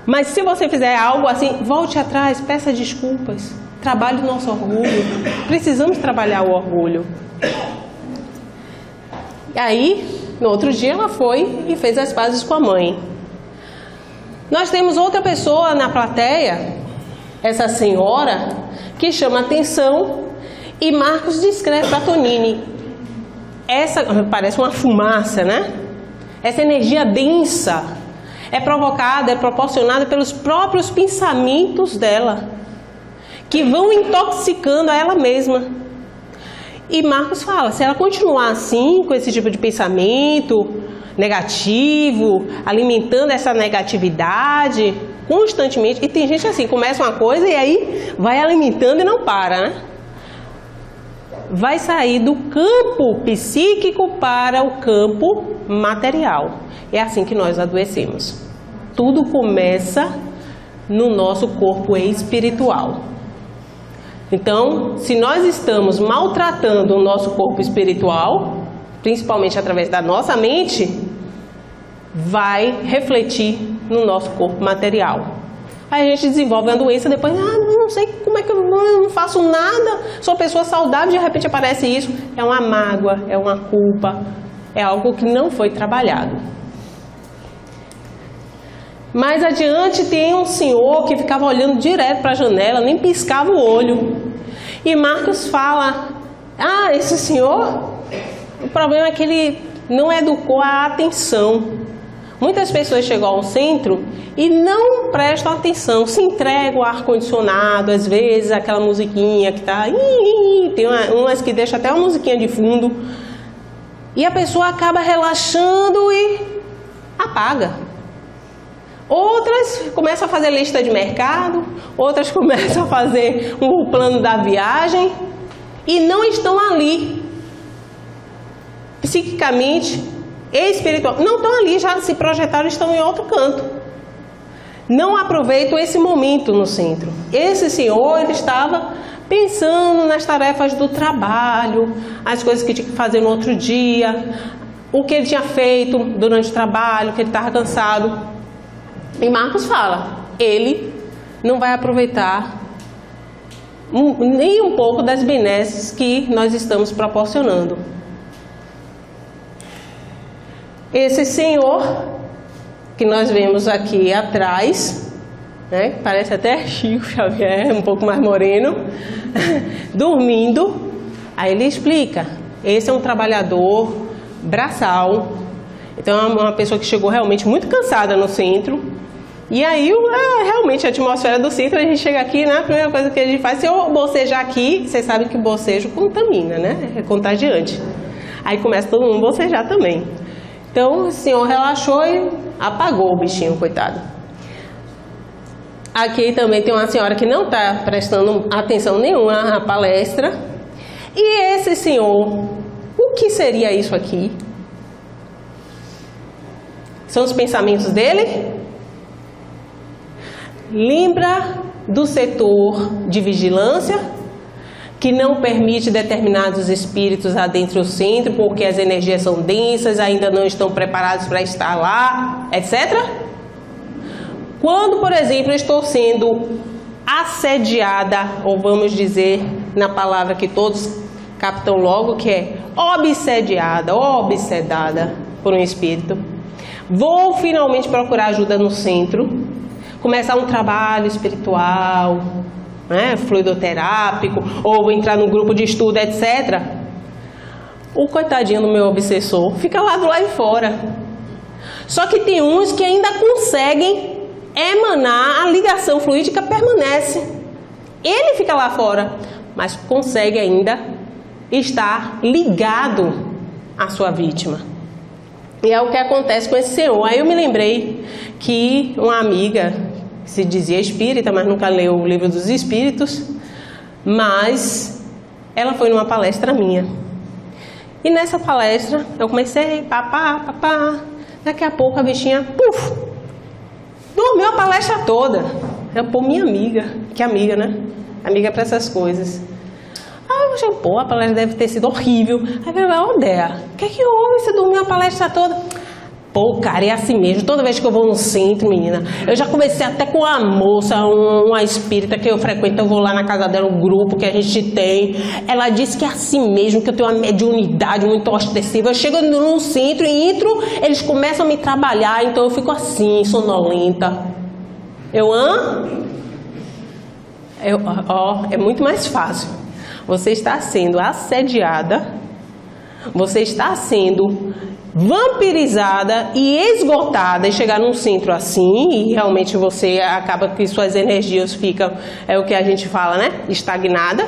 mas se você fizer algo assim, volte atrás, peça desculpas. Trabalhe o nosso orgulho. Precisamos trabalhar o orgulho. E aí, no outro dia, ela foi e fez as pazes com a mãe. Nós temos outra pessoa na plateia, essa senhora, que chama atenção, e Marcos descreve para Tonini. Essa parece uma fumaça, né? Essa energia densa é provocada, é proporcionada pelos próprios pensamentos dela, que vão intoxicando a ela mesma. E Marcos fala, se ela continuar assim, com esse tipo de pensamento negativo, alimentando essa negatividade constantemente, e tem gente assim, começa uma coisa e aí vai alimentando e não para, né? Vai sair do campo psíquico para o campo material. É assim que nós adoecemos. Tudo começa no nosso corpo espiritual. Então, se nós estamos maltratando o nosso corpo espiritual, principalmente através da nossa mente, vai refletir no nosso corpo material. Aí a gente desenvolve uma doença, depois, não sei como é que eu não faço nada, sou pessoa saudável, de repente aparece isso. É uma mágoa, é uma culpa, é algo que não foi trabalhado. Mais adiante tem um senhor que ficava olhando direto para a janela, nem piscava o olho. E Marcos fala, esse senhor, o problema é que ele não educou a atenção. Muitas pessoas chegam ao centro e não prestam atenção, se entregam ao ar-condicionado, às vezes aquela musiquinha que está... Tem umas que deixam até uma musiquinha de fundo. E a pessoa acaba relaxando e apaga. Outras começam a fazer lista de mercado, outras começam a fazer um plano da viagem e não estão ali, psiquicamente e espiritual. Não estão ali, já se projetaram, estão em outro canto. Não aproveitam esse momento no centro. Esse senhor, ele estava pensando nas tarefas do trabalho, as coisas que tinha que fazer no outro dia, o que ele tinha feito durante o trabalho, que ele estava cansado. E Marcos fala, ele não vai aproveitar nem um pouco das benesses que nós estamos proporcionando. Esse senhor que nós vemos aqui atrás, né, parece até Chico Xavier, um pouco mais moreno, dormindo. Aí ele explica, esse é um trabalhador braçal, então é uma pessoa que chegou realmente muito cansada no centro. E aí, realmente, a atmosfera do centro, a gente chega aqui, né? A primeira coisa que a gente faz, se eu bocejar aqui, vocês sabem que bocejo contamina, né? É contagiante. Aí começa todo mundo a bocejar também. Então, o senhor relaxou e apagou o bichinho, coitado. Aqui também tem uma senhora que não está prestando atenção nenhuma à palestra. E esse senhor, o que seria isso aqui? São os pensamentos dele? Lembra do setor de vigilância, que não permite determinados espíritos adentro do centro, porque as energias são densas, ainda não estão preparados para estar lá, etc. Quando, por exemplo, eu estou sendo assediada, ou vamos dizer, na palavra que todos captam logo, que é obsediada, obsedada por um espírito, vou finalmente procurar ajuda no centro, começar um trabalho espiritual, né, fluidoterápico, ou entrar num grupo de estudo, etc. O coitadinho do meu obsessor fica lá do lado de fora. Só que tem uns que ainda conseguem emanar, a ligação fluídica permanece. Ele fica lá fora, mas consegue ainda estar ligado à sua vítima. E é o que acontece com esse senhor. Aí eu me lembrei que uma amiga se dizia espírita, mas nunca leu o Livro dos Espíritos, mas ela foi numa palestra minha. E nessa palestra eu comecei, papá, daqui a pouco a bichinha, dormiu a palestra toda. pô, minha amiga, que amiga, né? Amiga para essas coisas. Eu achei, pô, a palestra deve ter sido horrível. Aí eu falei, ô Dea, o que é que houve? Você dormiu a palestra toda? Pô, cara, é assim mesmo. Toda vez que eu vou no centro, menina, eu já conversei até com a moça, uma espírita que eu frequento, eu vou lá na casa dela, um grupo que a gente tem. Ela disse que é assim mesmo, que eu tenho uma mediunidade muito ostensiva. Eu chego no centro e entro, eles começam a me trabalhar, então eu fico assim, sonolenta. É muito mais fácil. Você está sendo assediada, você está sendo vampirizada e esgotada, e chegar num centro assim, e realmente você acaba que suas energias ficam, é o que a gente fala, né? Estagnada,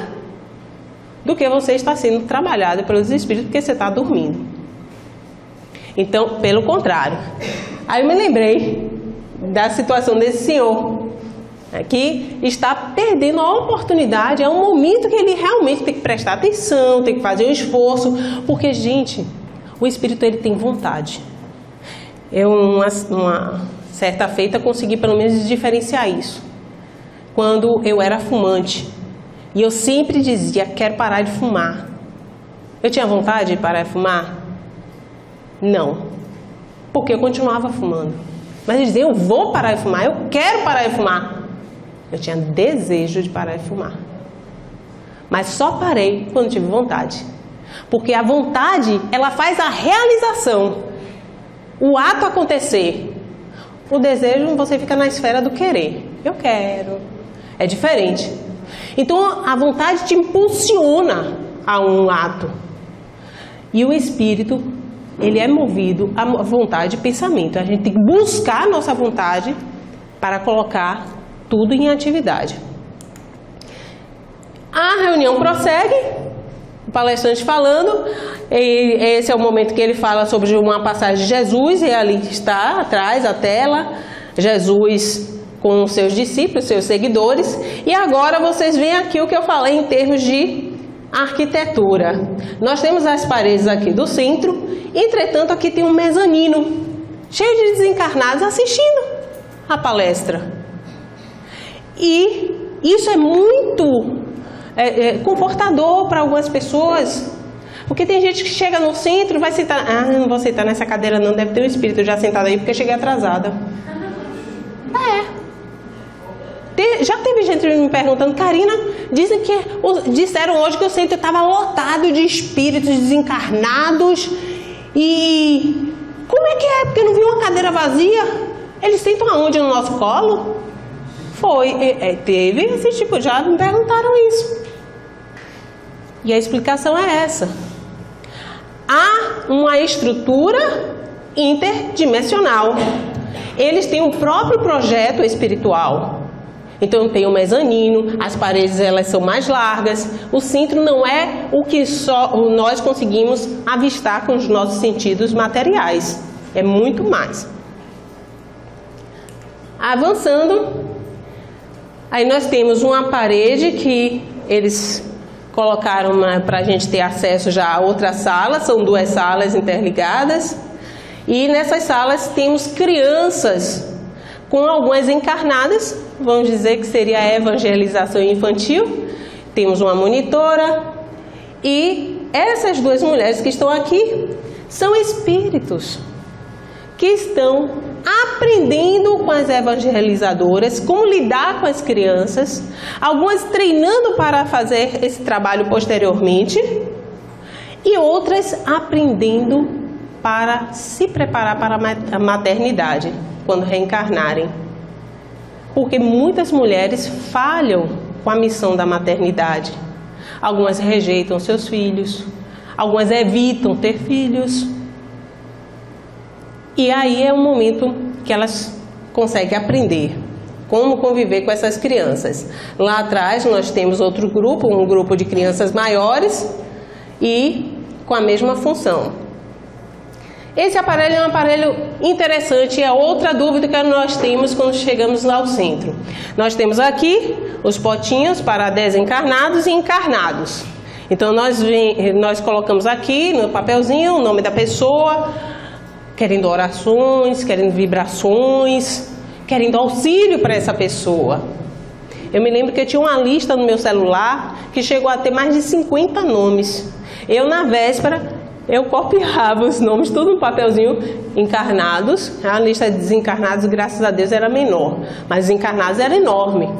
do que você está sendo trabalhada pelos espíritos porque você está dormindo. Então, pelo contrário. Aí eu me lembrei da situação desse senhor, que está perdendo a oportunidade, é um momento que ele realmente tem que prestar atenção, tem que fazer um esforço, porque, gente, o espírito ele tem vontade. Eu, uma certa feita, consegui pelo menos diferenciar isso. Quando eu era fumante, e eu sempre dizia, quero parar de fumar. Eu tinha vontade de parar de fumar? Não, porque eu continuava fumando. Mas eu dizia, eu vou parar de fumar, eu quero parar de fumar. Eu tinha desejo de parar de fumar. Mas só parei quando tive vontade. Porque a vontade, ela faz a realização. O ato acontecer. O desejo, você fica na esfera do querer. Eu quero. É diferente. Então, a vontade te impulsiona a um ato. E o espírito, ele é movido à vontade e pensamento. A gente tem que buscar a nossa vontade para colocar tudo em atividade. A reunião prossegue, o palestrante falando, e esse é o momento que ele fala sobre uma passagem de Jesus, e ali está atrás a tela, Jesus com os seus discípulos, seus seguidores, e agora vocês veem aqui o que eu falei em termos de arquitetura. Nós temos as paredes aqui do centro, entretanto aqui tem um mezanino, cheio de desencarnados assistindo a palestra. E isso é muito confortador para algumas pessoas, porque tem gente que chega no centro e vai sentar, não vou sentar nessa cadeira não, deve ter um espírito já sentado aí porque eu cheguei atrasada. Já teve gente me perguntando, Karina, disseram hoje que o centro estava lotado de espíritos desencarnados, e como é que é? Porque eu não vi uma cadeira vazia. Eles sentam aonde? No nosso colo? Teve esse tipo, já me perguntaram isso. E a explicação é essa. Há uma estrutura interdimensional. Eles têm um próprio projeto espiritual. Então tem o mezanino, as paredes elas são mais largas. O centro não é o que só nós conseguimos avistar com os nossos sentidos materiais. É muito mais. Avançando, aí nós temos uma parede que eles colocaram para a gente ter acesso já a outra sala, são duas salas interligadas. E nessas salas temos crianças com algumas encarnadas, vamos dizer que seria a evangelização infantil. Temos uma monitora e essas duas mulheres que estão aqui são espíritos que estão aprendendo com as evangelizadoras como lidar com as crianças, algumas treinando para fazer esse trabalho posteriormente e outras aprendendo para se preparar para a maternidade quando reencarnarem. Porque muitas mulheres falham com a missão da maternidade. Algumas rejeitam seus filhos, algumas evitam ter filhos. E aí é o momento que elas conseguem aprender como conviver com essas crianças. Lá atrás nós temos outro grupo, um grupo de crianças maiores e com a mesma função. Esse aparelho é um aparelho interessante e é outra dúvida que nós temos quando chegamos lá ao centro. Nós temos aqui os potinhos para desencarnados e encarnados. Então nós colocamos aqui no papelzinho o nome da pessoa, querendo orações, querendo vibrações, querendo auxílio para essa pessoa. Eu me lembro que eu tinha uma lista no meu celular que chegou a ter mais de 50 nomes. Eu, na véspera, eu copiava os nomes, tudo no papelzinho, encarnados. A lista de desencarnados, graças a Deus, era menor, mas encarnados era enorme.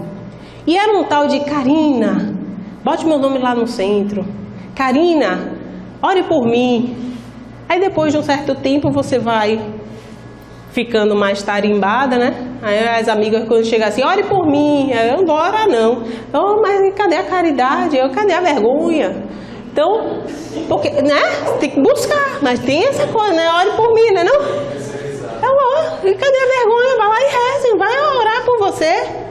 E era um tal de Karina, bote meu nome lá no centro. Karina, ore por mim. Aí depois de um certo tempo você vai ficando mais tarimbada, né? Aí as amigas quando chegam assim, ore por mim. Aí eu não vou orar não. Oh, mas cadê a caridade? Cadê a vergonha? Então, porque, né? Tem que buscar, mas tem essa coisa, né? Ore por mim, né? Não? E cadê a vergonha? Vai lá e reze, vai orar por você.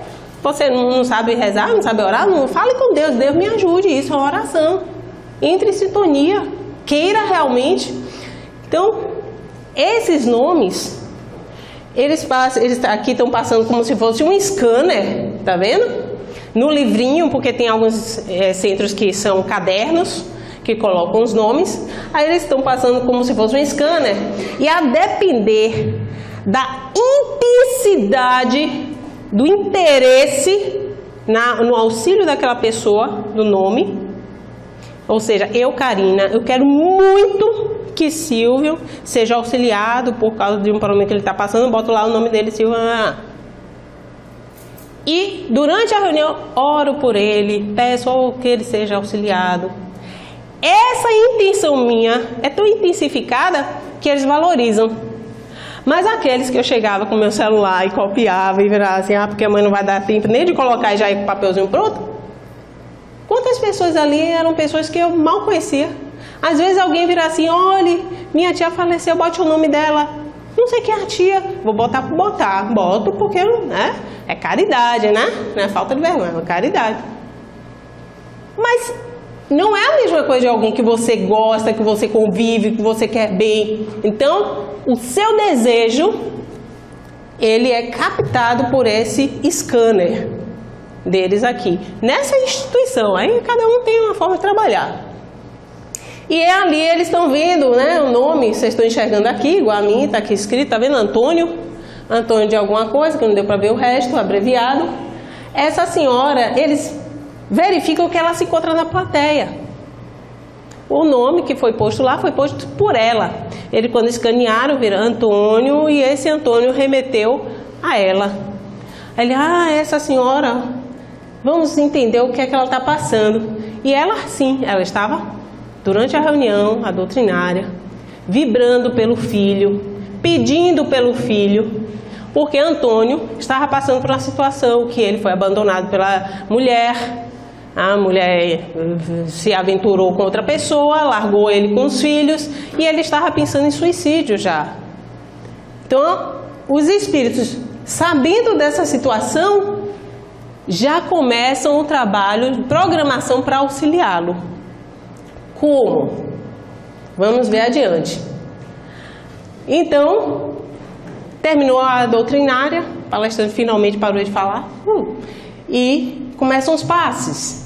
Você não sabe rezar, não sabe orar? Não fale com Deus, Deus me ajude. Isso é uma oração. Entre em sintonia, queira realmente. Então, esses nomes, eles aqui estão passando como se fosse um scanner, tá vendo? No livrinho, porque tem alguns centros que são cadernos, que colocam os nomes, aí eles estão passando como se fosse um scanner. E a depender da intensidade, do interesse no auxílio daquela pessoa, do nome, ou seja, eu, Karina, eu quero muito que Silvio seja auxiliado por causa de um problema que ele está passando, eu boto lá o nome dele, Silvio. E durante a reunião, oro por ele, peço que ele seja auxiliado. Essa intenção minha é tão intensificada que eles valorizam. Mas aqueles que eu chegava com meu celular e copiava e virava assim, porque a mãe não vai dar tempo nem de colocar e já ir com o papelzinho pronto. Quantas pessoas ali eram pessoas que eu mal conhecia? Às vezes alguém vira assim, olhe, minha tia faleceu, bote o nome dela. Não sei quem é a tia, vou botar por botar. Boto porque, né? É caridade, né? Não é falta de vergonha, é caridade. Mas não é a mesma coisa de alguém que você gosta, que você convive, que você quer bem. Então, o seu desejo, ele é captado por esse scanner deles aqui. Nessa instituição, aí cada um tem uma forma de trabalhar. E ali eles estão vendo, né, o nome, vocês estão enxergando aqui, igual a mim, está aqui escrito, tá vendo? Antônio de alguma coisa, que não deu para ver o resto, abreviado. Essa senhora, eles verificam que ela se encontra na plateia. O nome que foi posto lá foi posto por ela. Ele, quando escanearam, viram Antônio, e esse Antônio remeteu a ela. Ele, essa senhora, vamos entender o que é que ela está passando. E ela, sim, ela estava durante a reunião, a doutrinária, vibrando pelo filho, pedindo pelo filho, porque Antônio estava passando por uma situação que ele foi abandonado pela mulher, a mulher se aventurou com outra pessoa, largou ele com os filhos e ele estava pensando em suicídio já. Então, os espíritos, sabendo dessa situação, já começam o trabalho de programação para auxiliá-lo. Como? Vamos ver adiante. Então, terminou a doutrinária, o palestrante finalmente parou de falar, e começam os passes.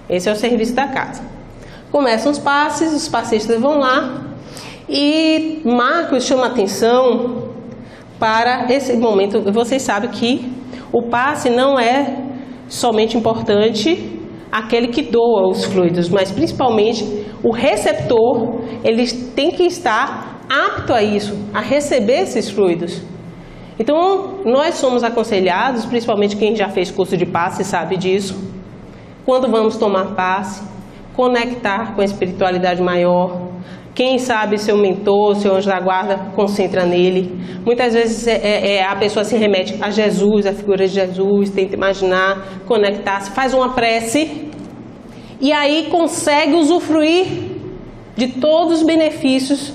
Esse é o serviço da casa. Começam os passes, os passistas vão lá, e Marcos chama atenção para esse momento. Vocês sabem que o passe não é somente importante aquele que doa os fluidos, mas principalmente o receptor, ele tem que estar apto a isso, a receber esses fluidos. Então, nós somos aconselhados, principalmente quem já fez curso de passe sabe disso, quando vamos tomar passe, conectar com a espiritualidade maior. Quem sabe seu mentor, seu anjo da guarda, concentra nele. Muitas vezes a pessoa se remete a Jesus, a figura de Jesus, tenta imaginar, conectar-se, faz uma prece e aí consegue usufruir de todos os benefícios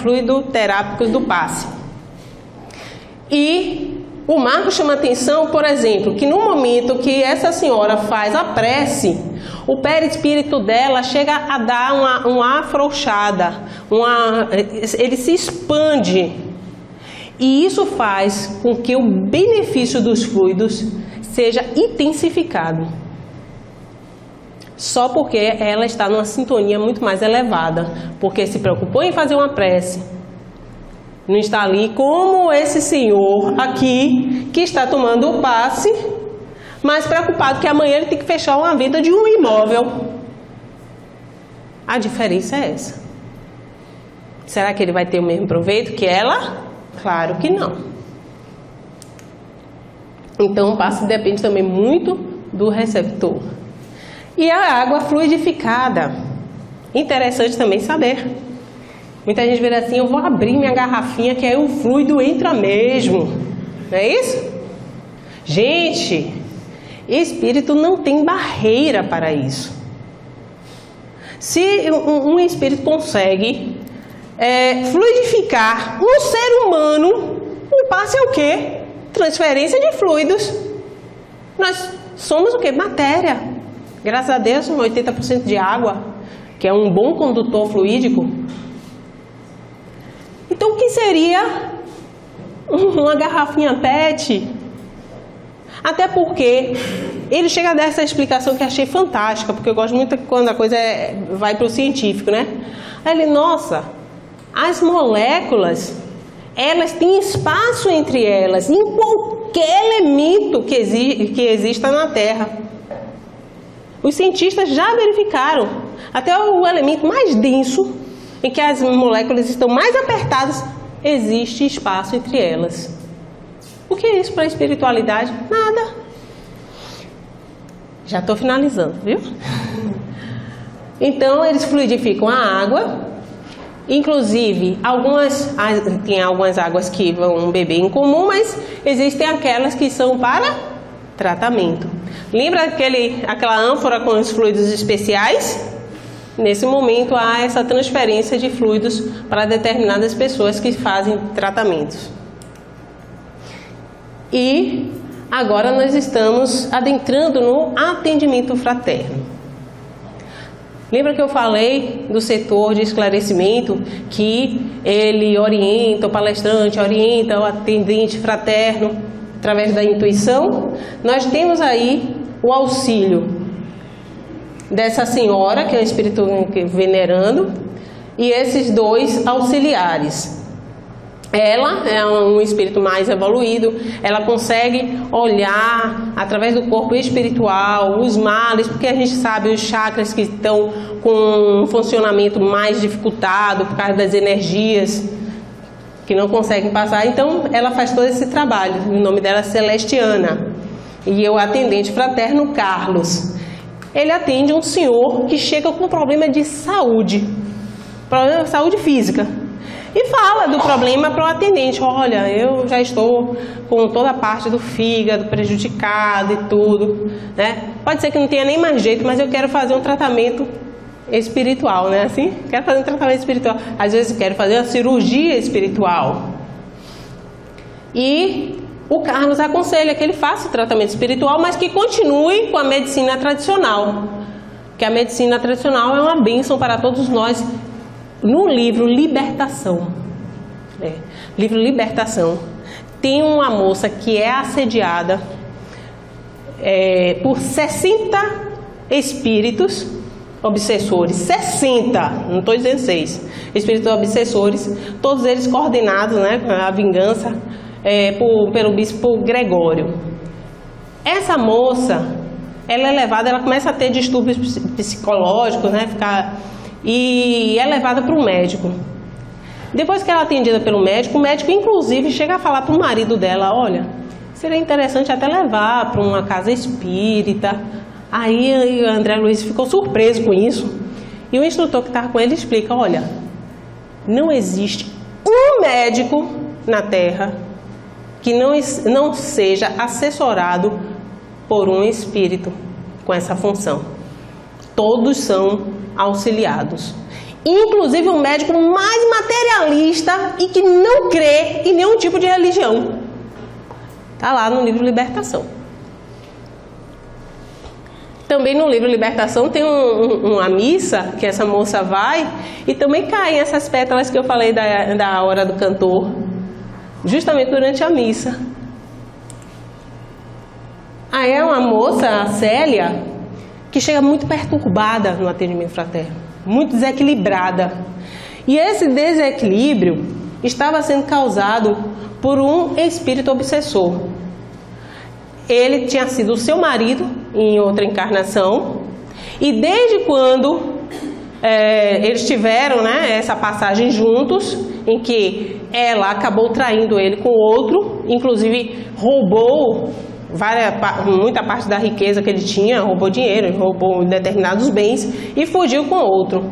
fluidoterápicos do passe. E o Marco chama atenção, por exemplo, que no momento que essa senhora faz a prece, o perispírito dela chega a dar uma afrouxada, ele se expande. E isso faz com que o benefício dos fluidos seja intensificado. Só porque ela está numa sintonia muito mais elevada, porque se preocupou em fazer uma prece, Não está ali como esse senhor aqui, que está tomando o passe, mas preocupado que amanhã ele tem que fechar uma venda de um imóvel. A diferença é essa. Será que ele vai ter o mesmo proveito que ela? Claro que não. Então o passe depende também muito do receptor. E a água fluidificada. Interessante também saber. Muita gente vê assim, eu vou abrir minha garrafinha que aí o fluido entra mesmo. Não é isso? Gente, espírito não tem barreira para isso. Se um espírito consegue fluidificar um ser humano, o passe é o quê? Transferência de fluidos. Nós somos o quê? Matéria. Graças a Deus, 80% de água, que é um bom condutor fluídico. Então, o que seria uma garrafinha PET? Até porque ele chega a dar essa explicação que eu achei fantástica, porque eu gosto muito quando a coisa vai para o científico, né? Aí ele, nossa, as moléculas, elas têm espaço entre elas, em qualquer elemento que exista na Terra. Os cientistas já verificaram, até o elemento mais denso, em que as moléculas estão mais apertadas, existe espaço entre elas. O que é isso para a espiritualidade? Nada. Já estou finalizando, viu? Então, eles fluidificam a água. Inclusive, tem algumas águas que vão beber em comum, mas existem aquelas que são para tratamento. Lembra aquela ânfora com os fluidos especiais? Nesse momento, há essa transferência de fluidos para determinadas pessoas que fazem tratamentos. E agora nós estamos adentrando no atendimento fraterno. Lembra que eu falei do setor de esclarecimento, que ele orienta, o palestrante orienta o atendente fraterno através da intuição? Nós temos aí o auxílio dessa senhora, que é um espírito venerando, e esses dois auxiliares. Ela é um espírito mais evoluído, ela consegue olhar através do corpo espiritual os males, porque a gente sabe os chakras que estão com um funcionamento mais dificultado por causa das energias que não conseguem passar. Então ela faz todo esse trabalho. O nome dela é Celestiana. E o atendente fraterno, Carlos. Ele atende um senhor que chega com problema de saúde física. E fala do problema para o atendente. Olha, eu já estou com toda a parte do fígado prejudicado e tudo, né? Pode ser que não tenha nem mais jeito, mas eu quero fazer um tratamento espiritual, né? Assim, quero fazer um tratamento espiritual. Às vezes eu quero fazer uma cirurgia espiritual. E o Carlos aconselha que ele faça o tratamento espiritual, mas que continue com a medicina tradicional. Que a medicina tradicional é uma bênção para todos nós. No livro Libertação, livro Libertação, tem uma moça que é assediada por 60 espíritos obsessores, 60, não estou dizendo 6, espíritos obsessores, todos eles coordenados, né, a vingança pelo bispo Gregório. Essa moça, ela começa a ter distúrbios psicológicos, né, e é levada para o médico. Depois que ela é atendida pelo médico, o médico inclusive chega a falar para o marido dela, olha, seria interessante até levar para uma casa espírita. Aí o André Luiz ficou surpreso com isso. E o instrutor que estava com ele explica, olha, não existe um médico na Terra que não seja assessorado por um espírito com essa função. Todos são auxiliados. Inclusive o médico mais materialista e que não crê em nenhum tipo de religião. Está lá no livro Libertação. Também no livro Libertação tem uma missa que essa moça vai e também caem essas pétalas que eu falei da hora do cantor, justamente durante a missa. Aí é uma moça, a Célia, que chega muito perturbada no atendimento fraterno, muito desequilibrada. E esse desequilíbrio estava sendo causado por um espírito obsessor. Ele tinha sido seu marido em outra encarnação, e desde quando eles tiveram, né, essa passagem juntos, em que ela acabou traindo ele com outro, inclusive roubou muita parte da riqueza que ele tinha, roubou dinheiro, roubou determinados bens e fugiu com outro.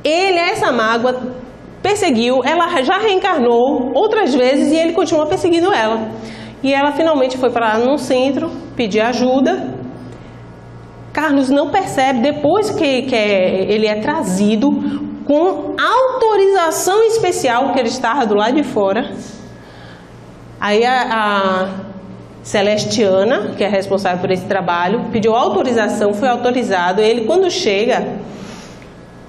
Essa mágoa perseguiu, ela já reencarnou outras vezes e ele continuou perseguindo ela. E ela finalmente foi para lá num centro pedir ajuda. Carlos não percebe, depois que ele é trazido com autorização especial, que ele estava do lado de fora. Aí a Celestiana, que é responsável por esse trabalho, pediu autorização, foi autorizado. Ele, quando chega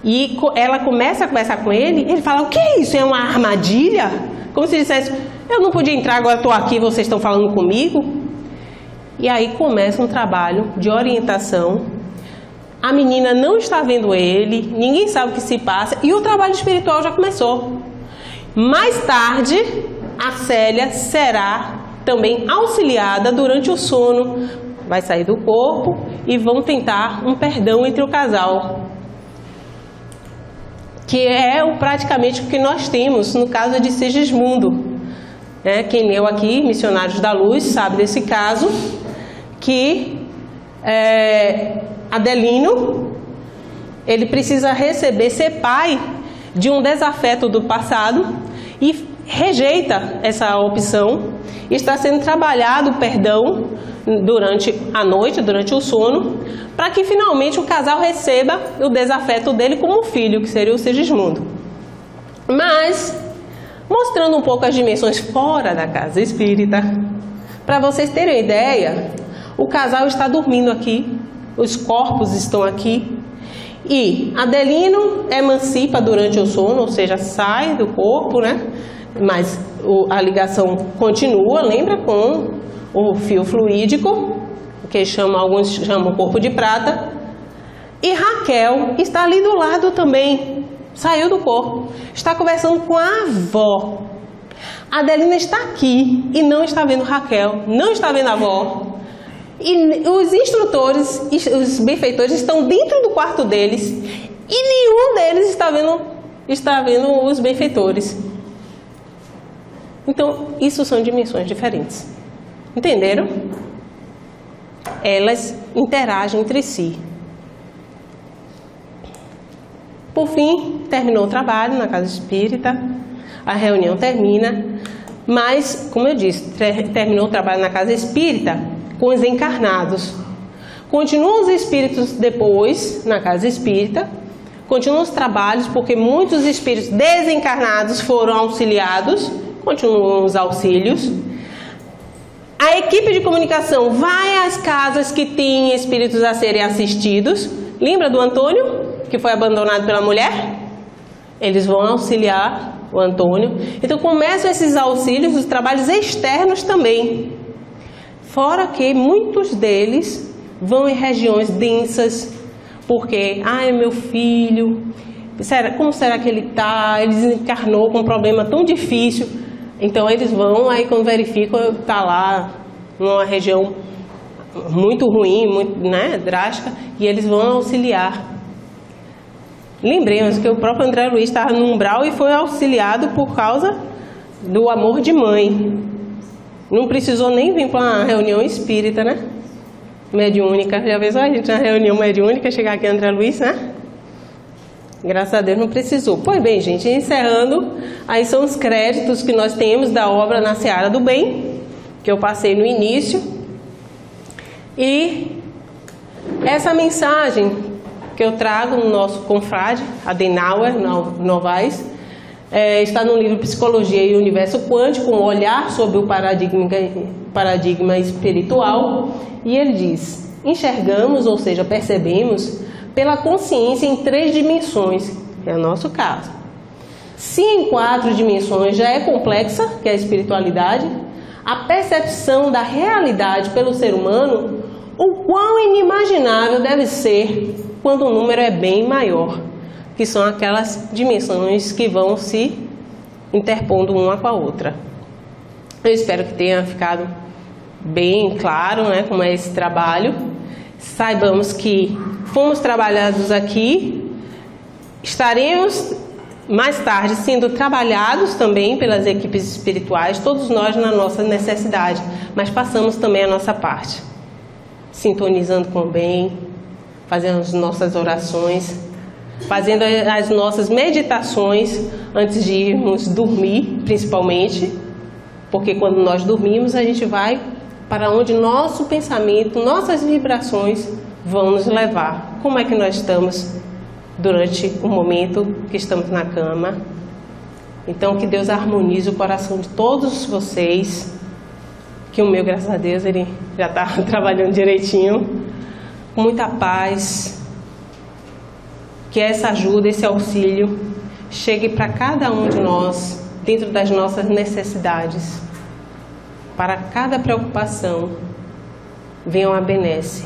e ela começa a conversar com ele, ele fala: o que é isso? É uma armadilha? Como se dissesse: eu não podia entrar, agora estou aqui, vocês estão falando comigo? E aí começa um trabalho de orientação. A menina não está vendo ele, ninguém sabe o que se passa, e o trabalho espiritual já começou. Mais tarde, a Célia será também auxiliada durante o sono. Vai sair do corpo e vão tentar um perdão entre o casal, que é praticamente o que nós temos no caso de Sigismundo. Quem leu aqui, Missionários da Luz, sabe desse caso, que Adelino, ele precisa ser pai de um desafeto do passado e rejeita essa opção. Está sendo trabalhado o perdão durante a noite, durante o sono, para que finalmente o casal receba o desafeto dele como filho, que seria o Sigismundo. Mas, mostrando um pouco as dimensões fora da casa espírita, para vocês terem ideia, o casal está dormindo aqui, os corpos estão aqui, e Adelino emancipa durante o sono, ou seja, sai do corpo, né? Mas a ligação continua, lembra, com o fio fluídico, que alguns chamam corpo de prata. E Raquel está ali do lado também, saiu do corpo, está conversando com a avó. Adelina está aqui e não está vendo Raquel, não está vendo a avó. E os instrutores, os benfeitores estão dentro do quarto deles e nenhum deles está vendo os benfeitores. Então, isso são dimensões diferentes. Entenderam? Elas interagem entre si. Por fim, terminou o trabalho na casa espírita, a reunião termina, mas, como eu disse, terminou o trabalho na casa espírita com os encarnados. Continuam os espíritos depois na casa espírita, continuam os trabalhos, porque muitos espíritos desencarnados foram auxiliados, continuam os auxílios. A equipe de comunicação vai às casas que têm espíritos a serem assistidos. Lembra do Antônio, que foi abandonado pela mulher? Eles vão auxiliar o Antônio. Então começam esses auxílios, os trabalhos externos também. Fora que muitos deles vão em regiões densas, porque, é meu filho, como será que ele está? Ele desencarnou com um problema tão difícil. Então eles vão, aí quando verificam, está lá numa região muito ruim, muito, drástica, e eles vão auxiliar. Lembremos que o próprio André Luiz estava no umbral e foi auxiliado por causa do amor de mãe. Não precisou nem vir para uma reunião espírita, né? Mediúnica. Já pensou a gente na reunião mediúnica, chegar aqui André Luiz, né? Graças a Deus não precisou. Pois bem, gente, encerrando, aí são os créditos que nós temos da obra Na Seara do Bem, que eu passei no início. E essa mensagem que eu trago no nosso confrade, Adenauer Novaes, está no livro Psicologia e Universo Quântico, um olhar sobre o paradigma espiritual, e ele diz: enxergamos, ou seja, percebemos, pela consciência em 3 dimensões, que é o nosso caso. Se em 4 dimensões já é complexa, que é a espiritualidade, a percepção da realidade pelo ser humano, o quão inimaginável deve ser quando o número é bem maior, que são aquelas dimensões que vão se interpondo uma com a outra. Eu espero que tenha ficado bem claro, né, como é esse trabalho. Saibamos que fomos trabalhados aqui, estaremos mais tarde sendo trabalhados também pelas equipes espirituais, todos nós na nossa necessidade, mas façamos também a nossa parte, sintonizando com o bem, fazendo as nossas orações, fazendo as nossas meditações antes de irmos dormir, principalmente, porque quando nós dormimos a gente vai para onde nosso pensamento, nossas vibrações vão nos levar. Como é que nós estamos durante o momento que estamos na cama? Então, que Deus harmonize o coração de todos vocês, que o meu, graças a Deus, ele já está trabalhando direitinho, com muita paz, que essa ajuda, esse auxílio chegue para cada um de nós, dentro das nossas necessidades, para cada preocupação, venham a benesse.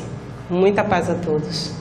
Muita paz a todos.